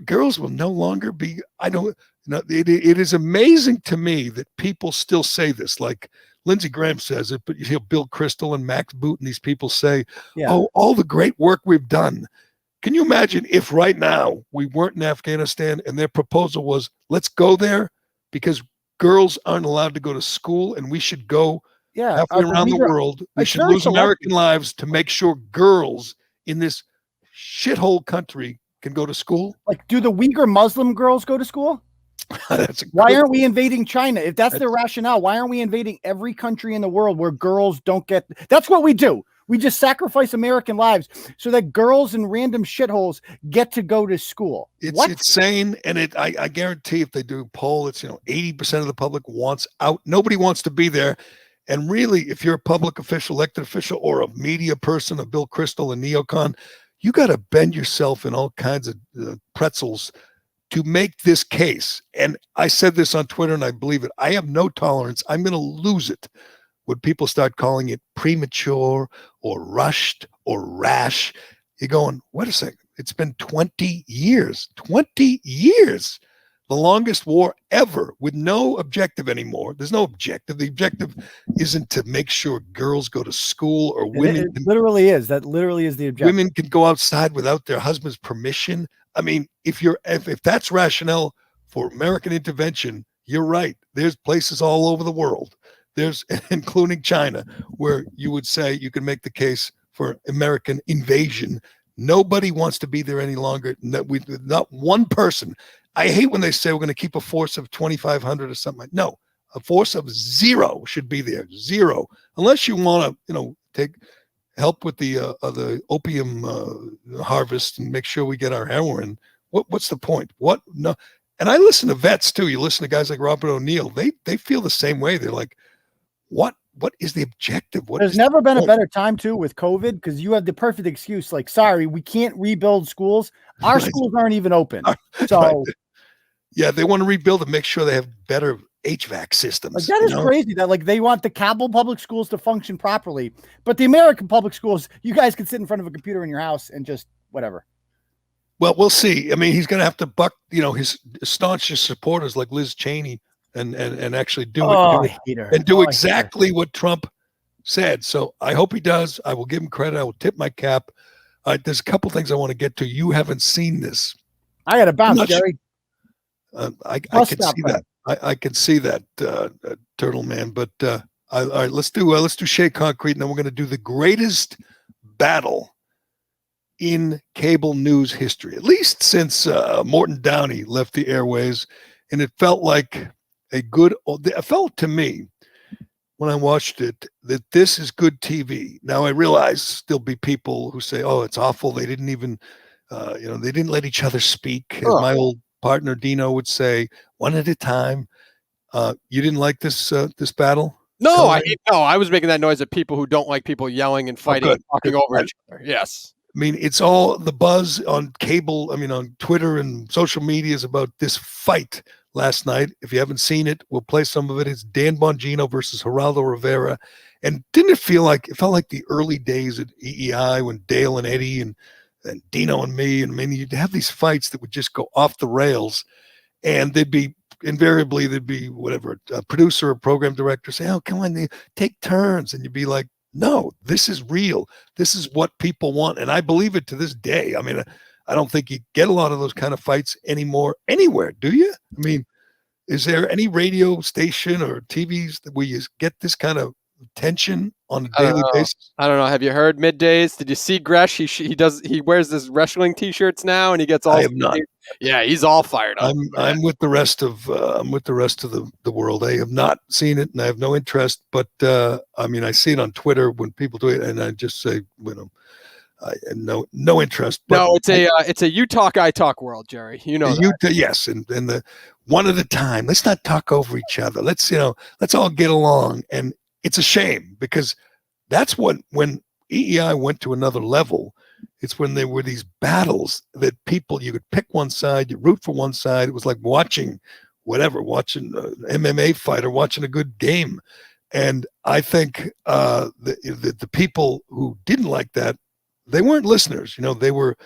Girls will no longer be. It is amazing to me that people still say this. Like Lindsey Graham says it, but you hear Bill Kristol and Max Boot and these people say, "Oh, all the great work we've done." Can you imagine if right now we weren't in Afghanistan and their proposal was, let's go there because girls aren't allowed to go to school and we should go halfway around the world. We should lose American lives to make sure girls in this shithole country can go to school. Like, do the Uyghur Muslim girls go to school? Why aren't we invading China? If that's their rationale, why aren't we invading every country in the world where girls don't get? That's what we do. We just sacrifice American lives so that girls in random shitholes get to go to school. It's insane. And I guarantee if they do a poll, it's, 80% of the public wants out. Nobody wants to be there. And really, if you're a public official, elected official, or a media person, a Bill Kristol, a neocon, you got to bend yourself in all kinds of pretzels to make this case. And I said this on Twitter, and I believe it. I have no tolerance. I'm going to lose it when people start calling it premature or rushed or rash. You're going, wait a second. It's been 20 years. 20 years. The longest war ever with no objective anymore. There's no objective. The objective isn't to make sure girls go to school or women. It literally is. That literally is the objective. Women can go outside without their husband's permission. I mean, if that's rationale for American intervention, you're right. There's places all over the world. There's, including China, where you would say you can make the case for American invasion. Nobody wants to be there any longer. Not one person. I hate when they say we're going to keep a force of 2,500 or something. No, a force of 0 should be there. 0, unless you want to, take help with the opium harvest and make sure we get our heroin. What's the point? What? No. And I listen to vets too. You listen to guys like Robert O'Neill. They feel the same way. They're like, what is the objective? There's never been a better time too with COVID, because you have the perfect excuse. Like, sorry, we can't rebuild schools. Our schools aren't even open. So yeah, they want to rebuild and make sure they have better HVAC systems. Like, that is crazy that they want the Kabul public schools to function properly, but the American public schools, you guys can sit in front of a computer in your house and just whatever. Well, we'll see. I mean, he's going to have to buck, his staunchest supporters like Liz Cheney and actually do exactly what Trump said. So I hope he does. I will give him credit. I will tip my cap. There's a couple things I want to get to. You haven't seen this. I got to bounce, Jerry. I can see that. I can see that, Turtle Man. But all right, let's do Shea Concrete, and then we're going to do the greatest battle in cable news history, at least since Morton Downey left the airways. And it felt like it felt to me when I watched it that this is good TV. Now I realize there'll be people who say, "Oh, it's awful. They didn't even, they didn't let each other speak." As my old partner Dino would say, "One at a time." You didn't like this battle? No, I was making that noise at people who don't like people yelling and fighting and talking over each other. Yes. I mean, it's all the buzz on cable. I mean, on Twitter and social media is about this fight last night. If you haven't seen it, we'll play some of it. It's Dan Bongino versus Geraldo Rivera. And didn't it felt like the early days at EEI when Dale and Eddie and Dino and me, and I mean, you'd have these fights that would just go off the rails, and there'd be whatever, a producer or program director say, "Oh, come on, they take turns." And you'd be like, "No, this is real. This is what people want." And I believe it to this day. I mean, I don't think you get a lot of those kind of fights anymore anywhere, do you? I mean, is there any radio station or TVs where you get this kind of tension on a daily basis? I don't know. Have you heard Middays? Did you see Gresh? He wears this wrestling T-shirts now, and he gets all. I have not. Yeah, he's all fired up. I'm with the rest of the world. I have not seen it, and I have no interest. But I mean, I see it on Twitter when people do it, and I just say, I no interest. But no, it's a you talk, I talk world, Jerry. You know that. Yes, and the one at a time. Let's not talk over each other. Let's all get along. And it's a shame, because that's when EEI went to another level. It's when there were these battles that you could pick one side, you root for one side. It was like watching an MMA fight or watching a good game. And I think the people who didn't like that, they weren't listeners. They were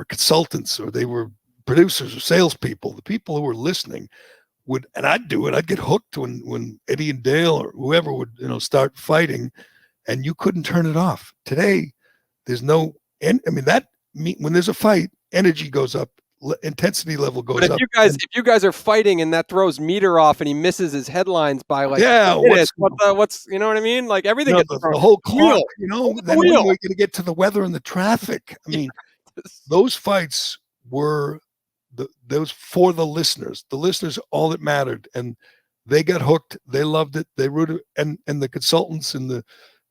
consultants, or they were producers or salespeople. The people who were listening and I'd do it. I'd get hooked when Eddie and Dale or whoever would, start fighting, and you couldn't turn it off. Today, there's no, and I mean, when there's a fight, energy goes up, intensity level goes up. If you guys are fighting and that throws Meter off and he misses his headlines by what's you know what I mean? Like everything gets the whole clock, then we're going to get to the weather and the traffic. I mean, those fights were those for the listeners. The listeners, all that mattered, and they got hooked. They loved it. They rooted, and the consultants and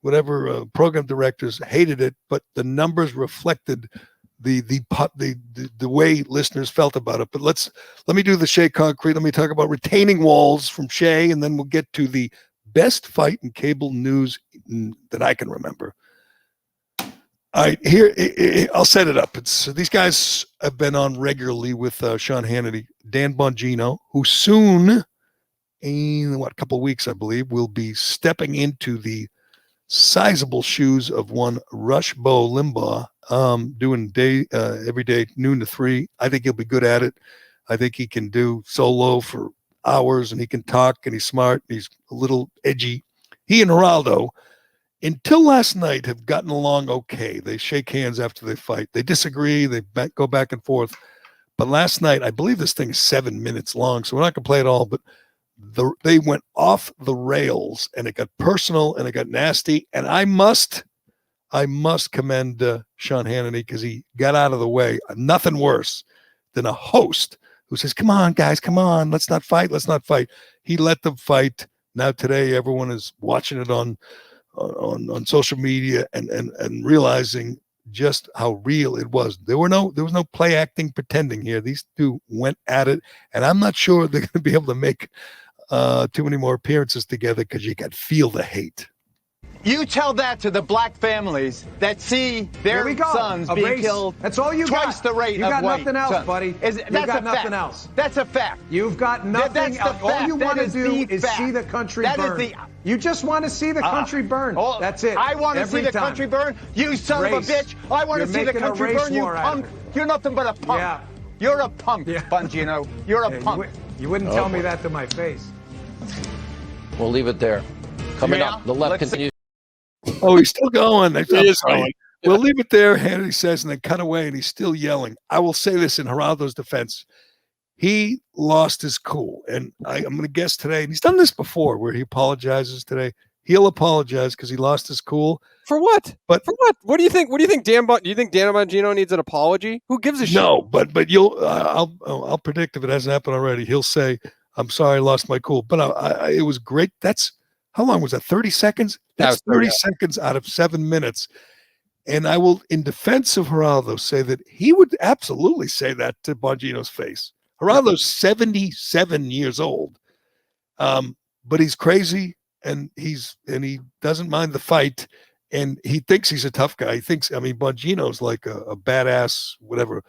whatever program directors hated it, but the numbers reflected the way listeners felt about it. But let me do the Shea Concrete. Let me talk about retaining walls from Shea, and then we'll get to the best fight in cable news that I can remember. All right, here I'll set it up. These guys have been on regularly with Sean Hannity. Dan Bongino, who soon, in a couple of weeks, I believe, will be stepping into the sizable shoes of one Rush Limbaugh, doing every day, noon to 3. I think he'll be good at it. I think he can do solo for hours, and he can talk, and he's smart, and he's a little edgy. He and Geraldo, until last night, have gotten along okay. They shake hands after they fight. They disagree. They go back and forth. But last night, I believe this thing is 7 minutes long, so we're not going to play it all, but they went off the rails, and it got personal, and it got nasty, and I must commend Sean Hannity, because he got out of the way. Nothing worse than a host who says, come on, guys, come on, let's not fight. He let them fight. Now today, everyone is watching it on social media and realizing just how real it was. There was no play acting, pretending here. These two went at it, and I'm not sure they're going to be able to make too many more appearances together, because you can feel the hate. You tell that to the black families that see their sons being killed. That's all you twice got. the rate you of got white nothing else, sons. buddy. That's got nothing fact. else. That's a fact. You've got nothing else. All you want to do is see the country burn. You just want to see the country burn. That's it. I want to see the country burn. You son of a bitch. I want to see the country burn. You punk. You're nothing but a punk. Yeah. You're a punk, Bongino. You're a punk. You wouldn't tell me that to my face. We'll leave it there. Coming up, the left continues. Oh, he's still going. He is going. We'll leave it there, Hannity says, and then cut away, and he's still yelling. I will say this in Geraldo's defense. He lost his cool, and I'm going to guess today, and he's done this before, where he apologizes today. He'll apologize because he lost his cool. For what? But for what? What do you think? What do you think, Dan? Do you think Dan Bongino needs an apology? Who gives a shit? No, but I'll predict if it hasn't happened already. He'll say, "I'm sorry, I lost my cool." But it was great. That's how long was that? 30 seconds. That's 30 seconds out of 7 minutes. And I will, in defense of Geraldo, say that he would absolutely say that to Bongino's face. Geraldo's 77 years old, but he's crazy, and he doesn't mind the fight, and he thinks he's a tough guy. He thinks, Bongino's like a badass, whatever.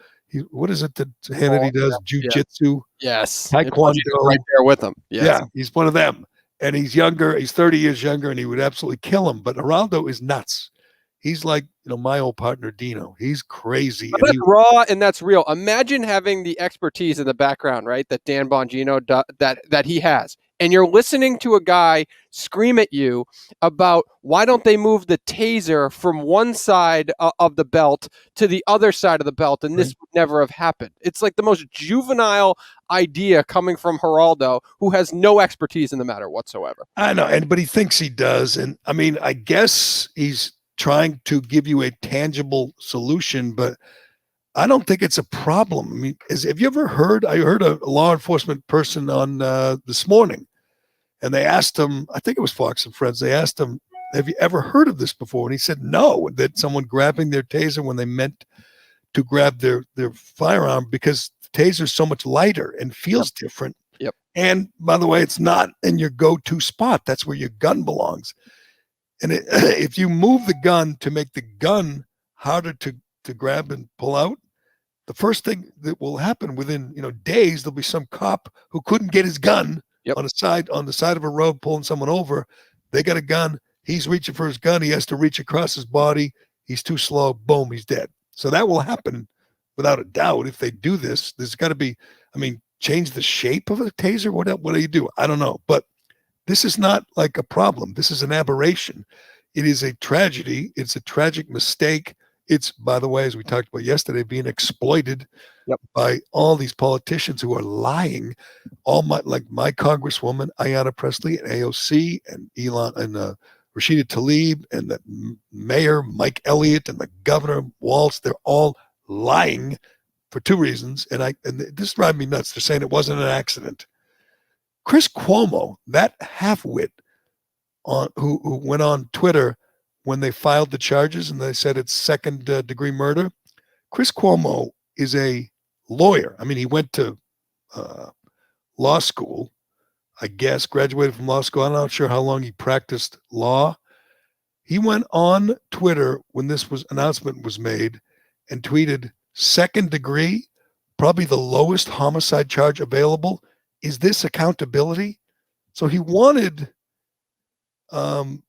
What is it that Hannity does? Jiu-jitsu? Yes. Taekwondo. Right there with him. Yes. Yeah, he's one of them. And he's younger. He's 30 years younger, and he would absolutely kill him. But Geraldo is nuts. He's like, my old partner, Dino. He's crazy. But that's raw and that's real. Imagine having the expertise in the background, right, that Dan Bongino that he has. And you're listening to a guy scream at you about why don't they move the taser from one side of the belt to the other side of the belt, and this would never have happened. It's like the most juvenile idea coming from Geraldo, who has no expertise in the matter whatsoever. I know, but he thinks he does. And I guess he's trying to give you a tangible solution, but I don't think it's a problem. Have you ever heard? I heard a law enforcement person on this morning, and they asked him, I think it was Fox and Friends, they asked him, have you ever heard of this before? And he said no, that someone grabbing their taser when they meant to grab their firearm, because the taser is so much lighter and feels different. Yep. And by the way, it's not in your go-to spot. That's where your gun belongs. And if you move the gun to make the gun harder to grab and pull out, the first thing that will happen within days, there'll be some cop who couldn't get his gun on the side of a road pulling someone over. They got a gun. He's reaching for his gun. He has to reach across his body. He's too slow. Boom, he's dead. So that will happen without a doubt if they do this. There's got to be, change the shape of a taser. What do you do? I don't know. But this is not like a problem. This is an aberration. It is a tragedy. It's a tragic mistake. It's, by the way, as we talked about yesterday, being exploited by all these politicians who are lying. Like my Congresswoman, Ayanna Pressley, and AOC, and Elon, and Rashida Tlaib, and the mayor, Mike Elliott, and the governor, Waltz. They're all lying for two reasons. And this drives me nuts. They're saying it wasn't an accident. Chris Cuomo, that half-wit who went on Twitter when they filed the charges and they said it's second degree murder. Chris Cuomo is a lawyer. I mean, he went to law school, I guess, graduated from law school. I'm not sure how long he practiced law. He went on Twitter when this announcement was made and tweeted, second degree, probably the lowest homicide charge available. Is this accountability? So he wanted Kim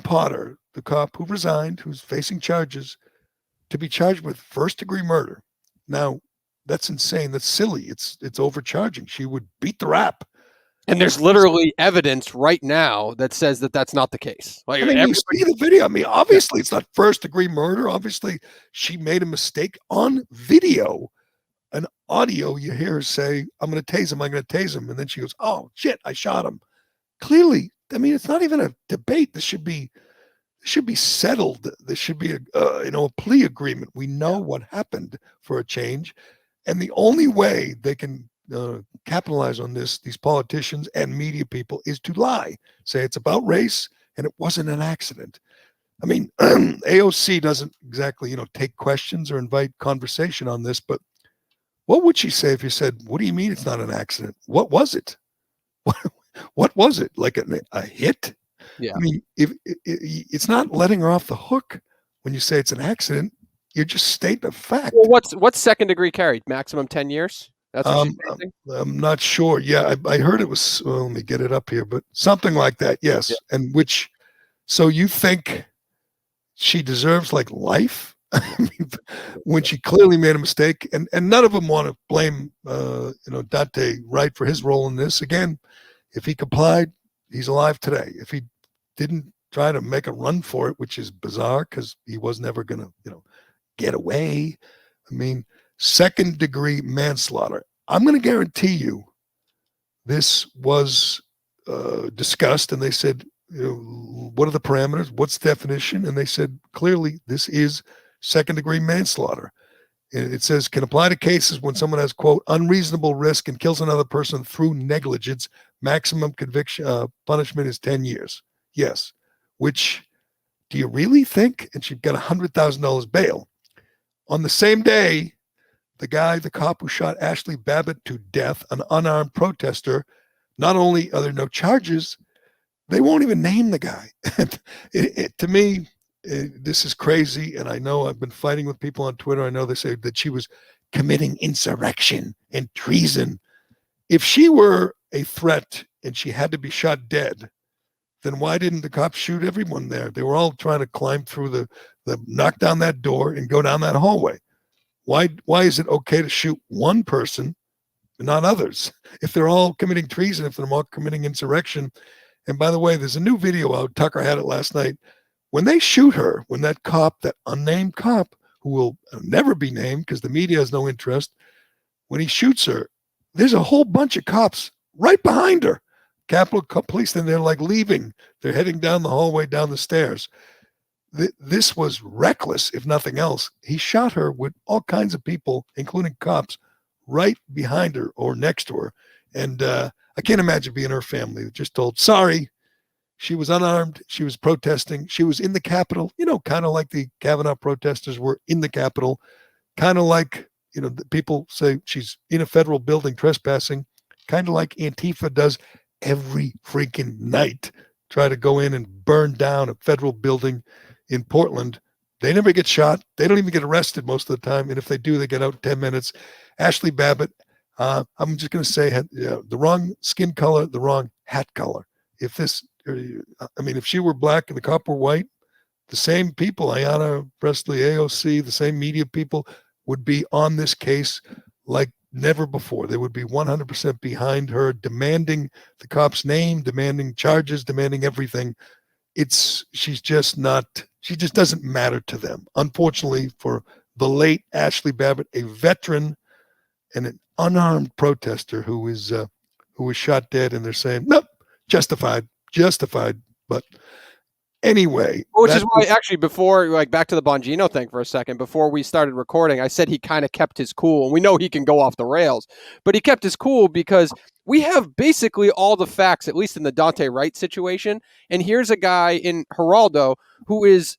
Potter, the cop who resigned, who's facing charges, to be charged with first degree murder. Now, that's insane. That's silly. It's overcharging. She would beat the rap. And there's literally evidence right now that says that that's not the case. Like, I mean, you see the video. I mean, obviously, it's not first degree murder. Obviously, she made a mistake on video. An audio, you hear her say, I'm going to tase him. I'm going to tase him. And then she goes, oh, shit, I shot him. Clearly, I mean, it's not even a debate. This should be settled. This should be a plea agreement. We know what happened for a change. And the only way they can capitalize on this, these politicians and media people, is to lie, say it's about race and it wasn't an accident. I mean, AOC doesn't exactly, take questions or invite conversation on this, but what would she say if you said, what do you mean it's not an accident? What was it? What was it? Like a hit? Yeah. I mean, if it's not letting her off the hook when you say it's an accident, you're just stating a fact. Well, what's second degree carry? Maximum 10 years? That's what she's saying? I'm not sure. Yeah, I heard it was, let me get it up here, but something like that. Yes. Yeah. And so you think she deserves like life? I mean, when she clearly made a mistake, and none of them want to blame, Dante Wright for his role in this. Again, if he complied, he's alive today. If he didn't try to make a run for it, which is bizarre because he was never going to, get away. I mean, second degree manslaughter. I'm going to guarantee you this was discussed, and they said, what are the parameters? What's the definition? And they said, clearly, this is second degree manslaughter. And it says, can apply to cases when someone has, quote, unreasonable risk and kills another person through negligence. Maximum conviction punishment is 10 years. Yes. Which, do you really think? And she got $100,000 bail. On the same day, the cop who shot Ashley Babbitt to death, an unarmed protester, not only are there no charges, they won't even name the guy. To me, this is crazy. And I know I've been fighting with people on Twitter. I know they say that she was committing insurrection and treason. If she were a threat and she had to be shot dead, then why didn't the cops shoot everyone there? They were all trying to climb through the knock down that door and go down that hallway. Why is it okay to shoot one person and not others? If they're all committing treason, if they're all committing insurrection. And by the way, there's a new video out. Tucker had it last night. When they shoot her, when that unnamed cop, who will never be named because the media has no interest, when he shoots her, there's a whole bunch of cops right behind her. Capitol Police, and they're like leaving. They're heading down the hallway, down the stairs. This was reckless, if nothing else. He shot her with all kinds of people, including cops, right behind her or next to her. And I can't imagine being her family just told, sorry, she was unarmed. She was protesting. She was in the Capitol, kind of like the Kavanaugh protesters were in the Capitol, kind of like, the people say she's in a federal building trespassing, kind of like Antifa does every freaking night, try to go in and burn down a federal building in Portland. They never get shot. They don't even get arrested most of the time. And if they do, they get out in 10 minutes. Ashley Babbitt, I'm just going to say the wrong skin color, the wrong hat color. If she were black and the cop were white, the same people, Ayanna Pressley, AOC, the same media people would be on this case like never before. They would be 100% behind her, demanding the cop's name, demanding charges, demanding everything. She just doesn't matter to them. Unfortunately for the late Ashley Babbitt, a veteran and an unarmed protester who was shot dead, and they're saying, nope, justified. But Anyway, which is why actually before, like, back to the Bongino thing for a second, before we started recording, I said he kind of kept his cool, and we know he can go off the rails, but he kept his cool because we have basically all the facts, at least in the Dante Wright situation. And here's a guy in Geraldo who is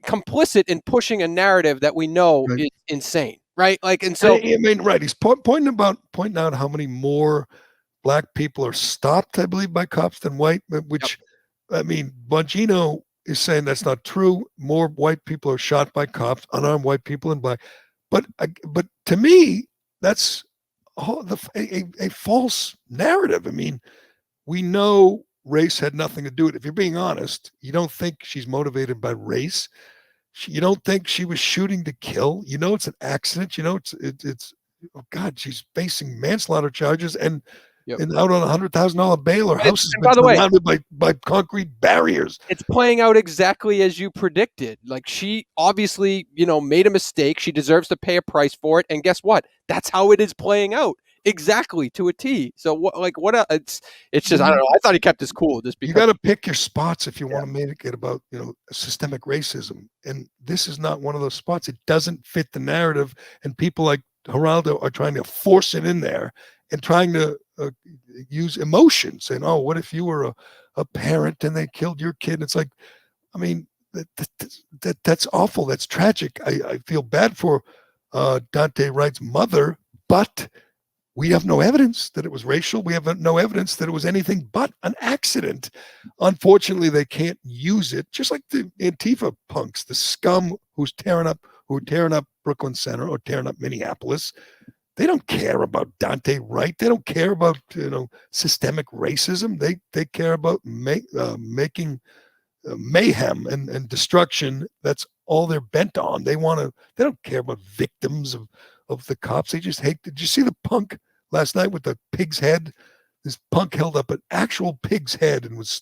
complicit in pushing a narrative that we know is insane, right? Like, and so I mean, right. He's pointing out how many more black people are stopped, I believe, by cops than white, which, I mean, Bongino is saying that's not true. More white people are shot by cops, unarmed white people and black. But to me, that's a false narrative. I mean, we know race had nothing to do with it. If you're being honest, you don't think she's motivated by race. You don't think she was shooting to kill. You know, it's an accident. You know, it's oh God, she's facing manslaughter charges and out on $100,000 bail. Her house has been surrounded by concrete barriers. It's playing out exactly as you predicted. Like, she obviously, made a mistake. She deserves to pay a price for it. And guess what? That's how it is playing out. Exactly, to a T. So it's just, I don't know. I thought he kept his cool just because. You got to pick your spots if you want to make it about, systemic racism. And this is not one of those spots. It doesn't fit the narrative. And people like Geraldo are trying to force it in there and trying to use emotion, saying, oh, what if you were a parent and they killed your kid? It's like, I mean, that's awful. That's tragic. I feel bad for Dante Wright's mother, but we have no evidence that it was racial. We have no evidence that it was anything but an accident. Unfortunately, they can't use it, just like the Antifa punks, the scum who are tearing up Brooklyn Center or tearing up Minneapolis. They don't care about Dante Wright. They don't care about systemic racism. They care about making mayhem and destruction. That's all they're bent on. They don't care about victims of the cops. They just hate. Did you see the punk last night with the pig's head? This punk held up an actual pig's head and was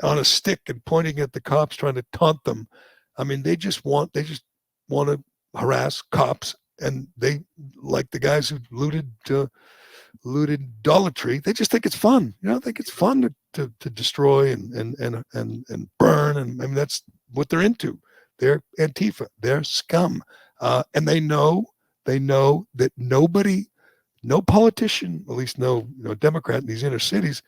on a stick and pointing at the cops, trying to taunt them. I mean, they just want to harass cops. And they, like the guys who looted Dollar Tree, they just think it's fun. They think it's fun to destroy and burn. And I mean, that's what they're into. They're Antifa. They're scum. And they know that no politician, at least no Democrat in these inner cities,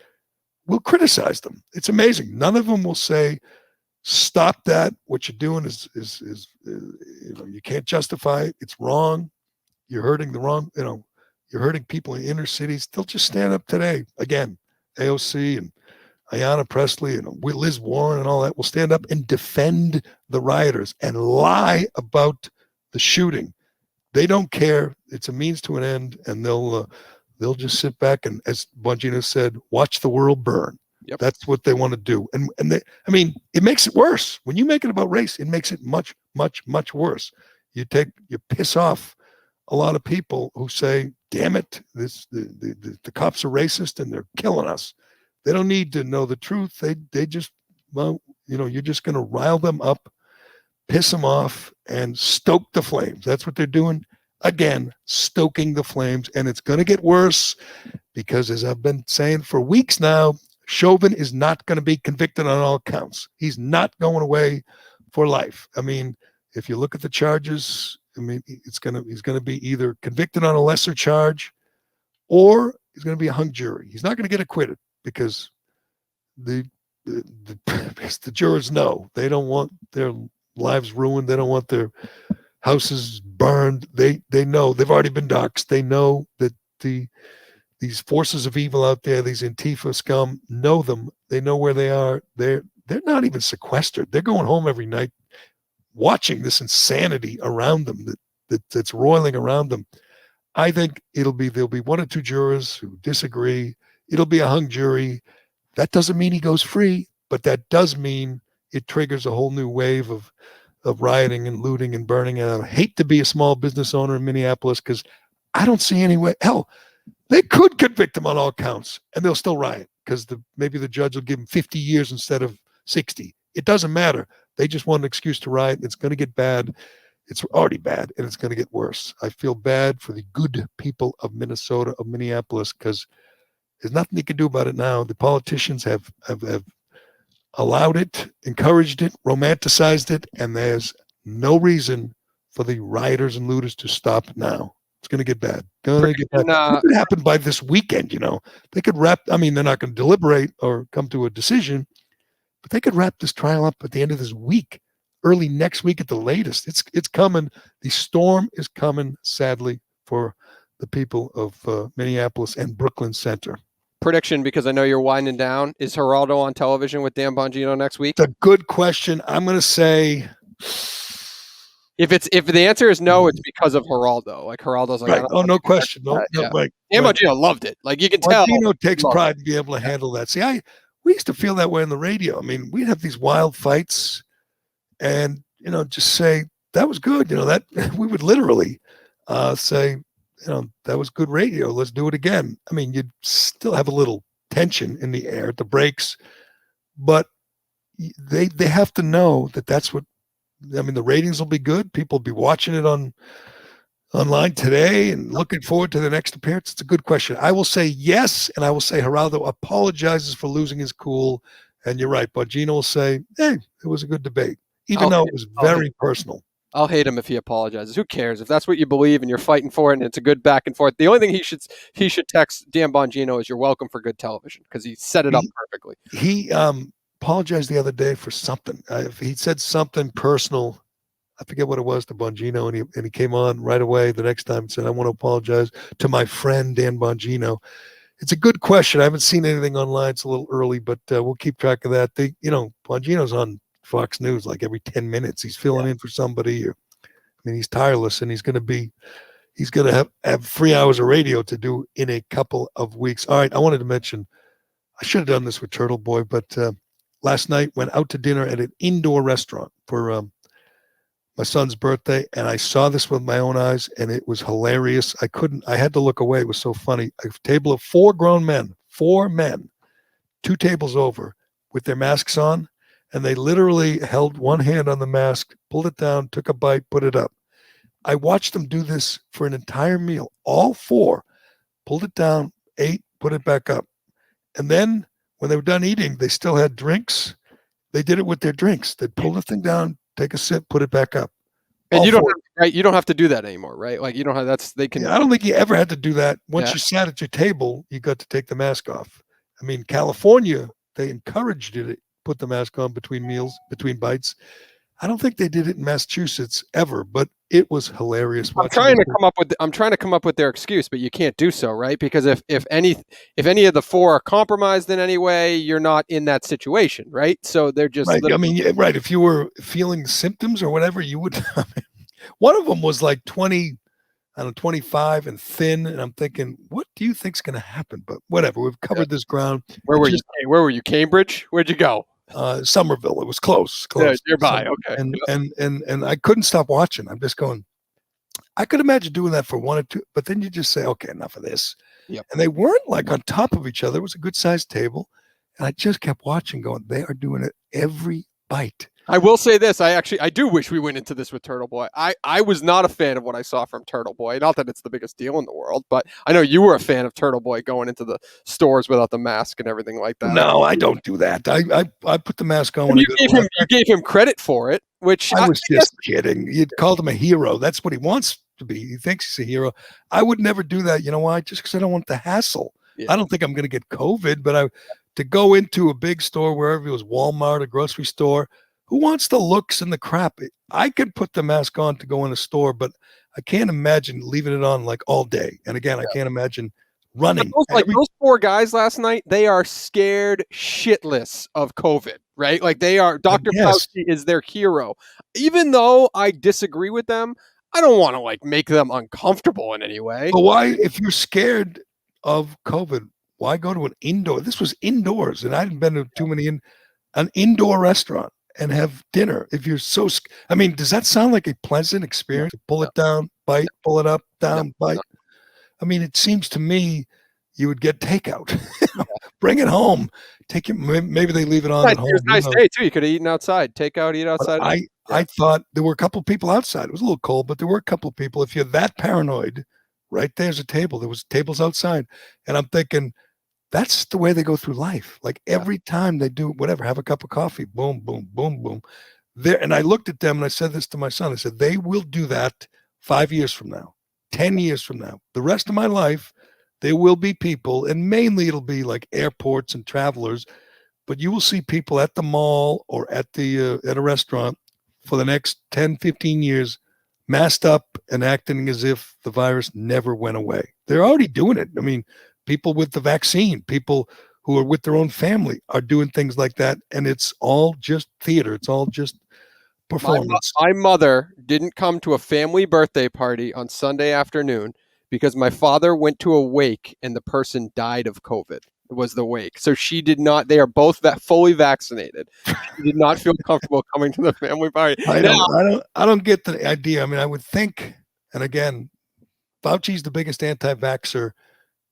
will criticize them. It's amazing. None of them will say, stop that. What you're doing is you can't justify it. It's wrong. You're hurting you're hurting people in inner cities. They'll just stand up today. Again, AOC and Ayanna Pressley and Liz Warren and all that will stand up and defend the rioters and lie about the shooting. They don't care. It's a means to an end, and they'll just sit back and, as Bongino said, watch the world burn. Yep. That's what they want to do. And it makes it worse. When you make it about race, it makes it much, much, much worse. You piss off a lot of people who say, damn it, the cops are racist and they're killing us. They don't need to know the truth. They just, you're just going to rile them up, piss them off, and stoke the flames. That's what they're doing. Again, stoking the flames. And it's going to get worse because, as I've been saying for weeks now, Chauvin is not going to be convicted on all counts. He's not going away for life. I mean, if you look at the charges, I mean, he's going to be either convicted on a lesser charge or he's going to be a hung jury. He's not going to get acquitted because the jurors know they don't want their lives ruined. They don't want their houses burned. They know they've already been doxxed. They know that these forces of evil out there, these Antifa scum, know them. They know where they are. They're not even sequestered. They're going home every night watching this insanity around them that's roiling around them. I think there'll be one or two jurors who disagree. It'll be a hung jury. That doesn't mean he goes free, but that does mean it triggers a whole new wave of rioting and looting and burning. And I hate to be a small business owner in Minneapolis because I don't see any way. Hell, they could convict him on all counts and they'll still riot because maybe the judge will give him 50 years instead of 60. It doesn't matter. They just want an excuse to riot. It's going to get bad. It's already bad, and it's going to get worse. I feel bad for the good people of Minnesota, of Minneapolis, because there's nothing you can do about it now. The politicians have allowed it, encouraged it, romanticized it, and there's no reason for the rioters and looters to stop now. It's going to get bad. What could happen by this weekend, They could wrap, they're not going to deliberate or come to a decision, but they could wrap this trial up at the end of this week, early next week at the latest. It's coming. The storm is coming, sadly, for the people of Minneapolis and Brooklyn Center. Prediction, because I know you're winding down. Is Geraldo on television with Dan Bongino next week? It's a good question. I'm going to say... If the answer is no, it's because of Geraldo. Like Geraldo's like, right. Oh, no question. No, right. Dan Bongino loved it. Like you can tell. Bongino takes pride in being able to handle that. See, we used to feel that way on the radio. I mean, we'd have these wild fights, and just say that was good. That we would literally say, that was good radio. Let's do it again. I mean, you'd still have a little tension in the air at the breaks, but they have to know that that's what. I mean, the ratings will be good. People will be watching it online today and looking forward to the next appearance. It's a good question. I will say yes, and I will say Geraldo apologizes for losing his cool. And you're right. Bongino will say, hey, it was a good debate, even though it was very personal. I'll hate him if he apologizes. Who cares? If that's what you believe and you're fighting for it and it's a good back and forth, the only thing he should text Dan Bongino is, you're welcome for good television, because he set it up perfectly. He apologized the other day for something. He said something personal. I forget what it was to Bongino, and he came on right away the next time and said, I want to apologize to my friend Dan Bongino. It's a good question. I haven't seen anything online. It's a little early, but we'll keep track of that. Bongino's on Fox News like every 10 minutes. He's filling in for somebody. He's tireless, and he's going to have 3 hours of radio to do in a couple of weeks. All right, I wanted to mention, I should have done this with Turtleboy, but last night went out to dinner at an indoor restaurant for my son's birthday, and I saw this with my own eyes, and it was hilarious. I had to look away. It was so funny. A table of 4 grown men, 4 men, 2 tables over with their masks on, and they literally held one hand on the mask, pulled it down, took a bite, put it up. I watched them do this for an entire meal. All 4 pulled it down, ate, put it back up. And then when they were done eating, they still had drinks. They did it with their drinks. They'd pull the thing down, take a sip, put it back up. And you don't have to do that anymore, right? Like you don't have I don't think you ever had to do that. Once you sat at your table, you got to take the mask off. I mean, California, they encouraged you to put the mask on between meals, between bites. I don't think they did it in Massachusetts ever, but it was hilarious. I'm trying to come up with their excuse, but you can't do so, right? Because if any of the 4 are compromised in any way, you're not in that situation, right? So they're just right. Right. If you were feeling symptoms or whatever, you would. One of them was like 25 and thin, and I'm thinking, what do you think's going to happen? But whatever, we've covered this ground. Where were you? Cambridge? Where'd you go? Somerville. It was close. Yeah, nearby. Okay. And I couldn't stop watching. I'm just going, I could imagine doing that for 1 or 2, but then you just say, okay, enough of this. Yep. And they weren't like on top of each other. It was a good sized table. And I just kept watching going, they are doing it every bite. I will say this. I do wish we went into this with Turtleboy. I was not a fan of what I saw from Turtleboy. Not that it's the biggest deal in the world, but I know you were a fan of Turtleboy going into the stores without the mask and everything like that. No, I don't do that. I put the mask on. And you gave him credit for it, which I was just kidding. You called him a hero. That's what he wants to be. He thinks he's a hero. I would never do that. You know why? Just because I don't want the hassle. Yeah. I don't think I'm going to get COVID, but to go into a big store, wherever it was, Walmart, a grocery store, who wants the looks and the crap? I could put the mask on to go in a store, but I can't imagine leaving it on like all day. And again, I can't imagine running. Those 4 guys last night, they are scared shitless of COVID, right? Like they are. Dr. Fauci is their hero. Even though I disagree with them, I don't want to make them uncomfortable in any way. But why, if you're scared of COVID, why go to an indoor? This was indoors, and I hadn't been to too many an indoor restaurant and have dinner. If you're so, I mean, does that sound like a pleasant experience? Pull it down, bite, pull it up, down, bite. I mean, it seems to me you would get takeout. Bring it home. Take it. Maybe they leave it on at home. It was a nice day too. You could have eaten outside. Take out, eat outside. I thought there were a couple people outside. It was a little cold, but there were a couple of people. If you're that paranoid, right there's a table. There was tables outside, and I'm thinking, that's the way they go through life. Like every time they do whatever, have a cup of coffee, boom, boom, boom, boom. There, and I looked at them and I said this to my son. I said, they will do that 5 years from now, 10 years from now. The rest of my life, there will be people, and mainly it'll be like airports and travelers, but you will see people at the mall or at a restaurant for the next 10, 15 years, masked up and acting as if the virus never went away. They're already doing it. I mean, people with the vaccine, people who are with their own family are doing things like that. And it's all just theater. It's all just performance. My mother didn't come to a family birthday party on Sunday afternoon because my father went to a wake and the person died of COVID. It was the wake. So she did not, they are both fully vaccinated. She did not feel comfortable coming to the family party. I don't get the idea. I mean, I would think, and again, Fauci's the biggest anti-vaxxer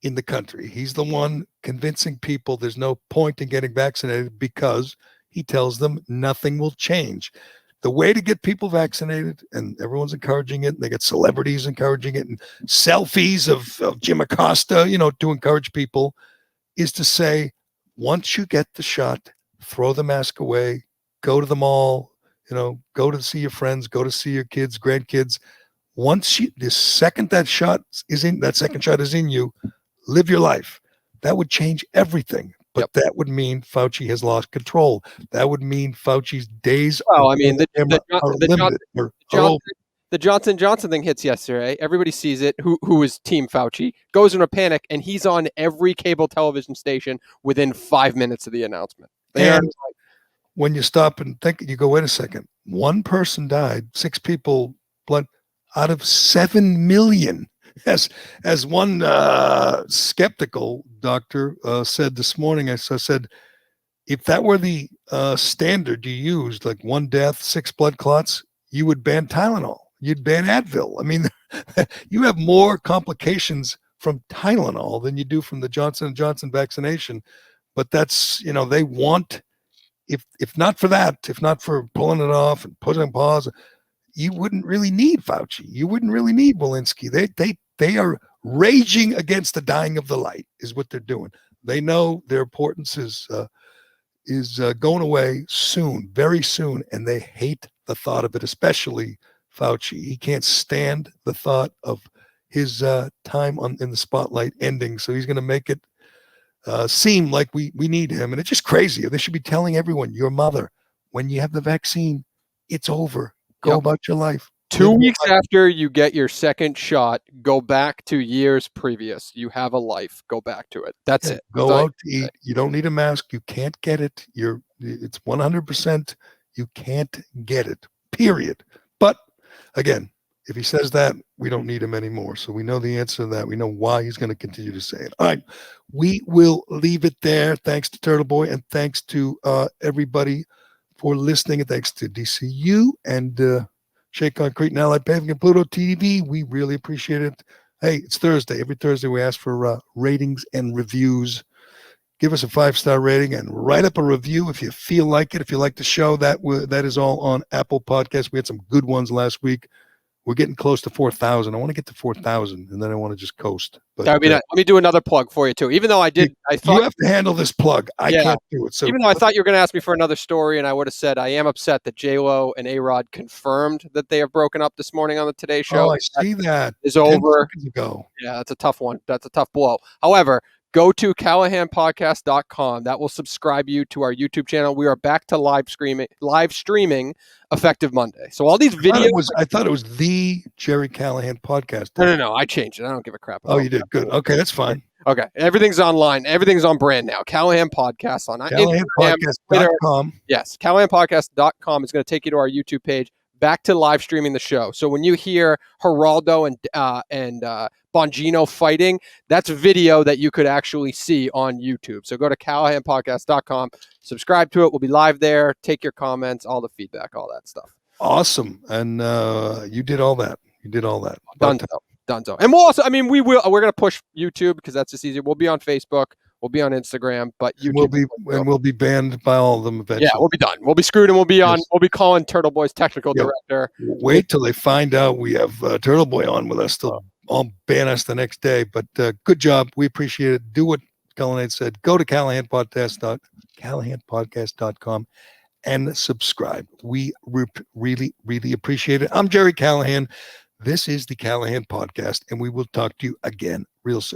in the country. He's the one convincing people there's no point in getting vaccinated because he tells them nothing will change. The way to get people vaccinated, and everyone's encouraging it, and they get celebrities encouraging it, and selfies of Jim Acosta, to encourage people, is to say, once you get the shot, throw the mask away, go to the mall, go to see your friends, go to see your kids, grandkids. The second that second shot is in you, live your life. That would change everything. But that would mean Fauci has lost control. That would mean Fauci's days. Well, I mean, the Johnson & Johnson thing hits yesterday. Everybody sees it. Who is Team Fauci goes into a panic, and he's on every cable television station within 5 minutes of the announcement. When you stop and think, you go, wait a second. One person died. 6 people blood out of 7 million. As one skeptical doctor said this morning, I said, if that were the standard you used, like 1 death, 6 blood clots, you would ban Tylenol. You'd ban Advil. I mean, you have more complications from Tylenol than you do from the Johnson & Johnson vaccination. But that's, they want, if not for that, if not for pulling it off and putting on pause, you wouldn't really need Fauci. You wouldn't really need Walensky. They are raging against the dying of the light is what they're doing. They know their importance is going away soon, very soon, and they hate the thought of it, especially Fauci. He can't stand the thought of his time in the spotlight ending, so he's going to make it seem like we need him. And it's just crazy. They should be telling everyone, your mother, when you have the vaccine, it's over. Go about your life. 2 weeks after you get your second shot, go back to years previous. You have a life. Go back to it. That's it. Go out to eat. You don't need a mask. You can't get it. It's 100%. You can't get it. Period. But again, if he says that, we don't need him anymore. So we know the answer to that. We know why he's going to continue to say it. All right. We will leave it there. Thanks to Turtleboy, and thanks to everybody for listening, and thanks to DCU and Shea Concrete and Allied Paving and Pluto TV. We really appreciate it. Hey, it's Thursday. Every Thursday we ask for ratings and reviews. Give us a 5-star rating and write up a review if you feel like it. If you like the show, that is all on Apple Podcasts. We had some good ones last week. We're getting close to 4,000. I want to get to 4,000, and then I want to just coast. But let me do another plug for you too. Even though I thought you have to handle this plug. I can't do it. So even though I thought you were going to ask me for another story, and I would have said I am upset that J-Lo and A-Rod confirmed that they have broken up this morning on the Today Show. Oh, I see that. Is over. Ago. Yeah, that's a tough one. That's a tough blow. However, go to CallahanPodcast.com. That will subscribe you to our YouTube channel. We are back to live streaming effective Monday. So all these videos. I thought it was the Jerry Callahan podcast. No. I changed it. I don't give a crap. Oh, you did? Good. Okay, that's fine. Okay. Everything's online. Everything's on brand now. Callahan Podcast on CallahanPodcast.com. Yes. CallahanPodcast.com is going to take you to our YouTube page. Back to live streaming the show. So when you hear Geraldo and Bongino fighting, that's video that you could actually see on YouTube. So go to CallahanPodcast.com, subscribe to it. We'll be live there. Take your comments, all the feedback, all that stuff. Awesome. And you did all that. Dunzo. And we'll also, we're going to push YouTube because that's just easier. We'll be on Facebook. We'll be on Instagram, but YouTube we'll be banned by all of them eventually. Yeah, we'll be done. We'll be screwed, and we'll be calling Turtleboy's technical director. Wait till they find out we have Turtleboy on with us. They'll all ban us the next day. But good job. We appreciate it. Do what Cullen had said, go to callahanpodcast.com and subscribe. We really, really appreciate it. I'm Jerry Callahan. This is the Callahan Podcast, and we will talk to you again real soon.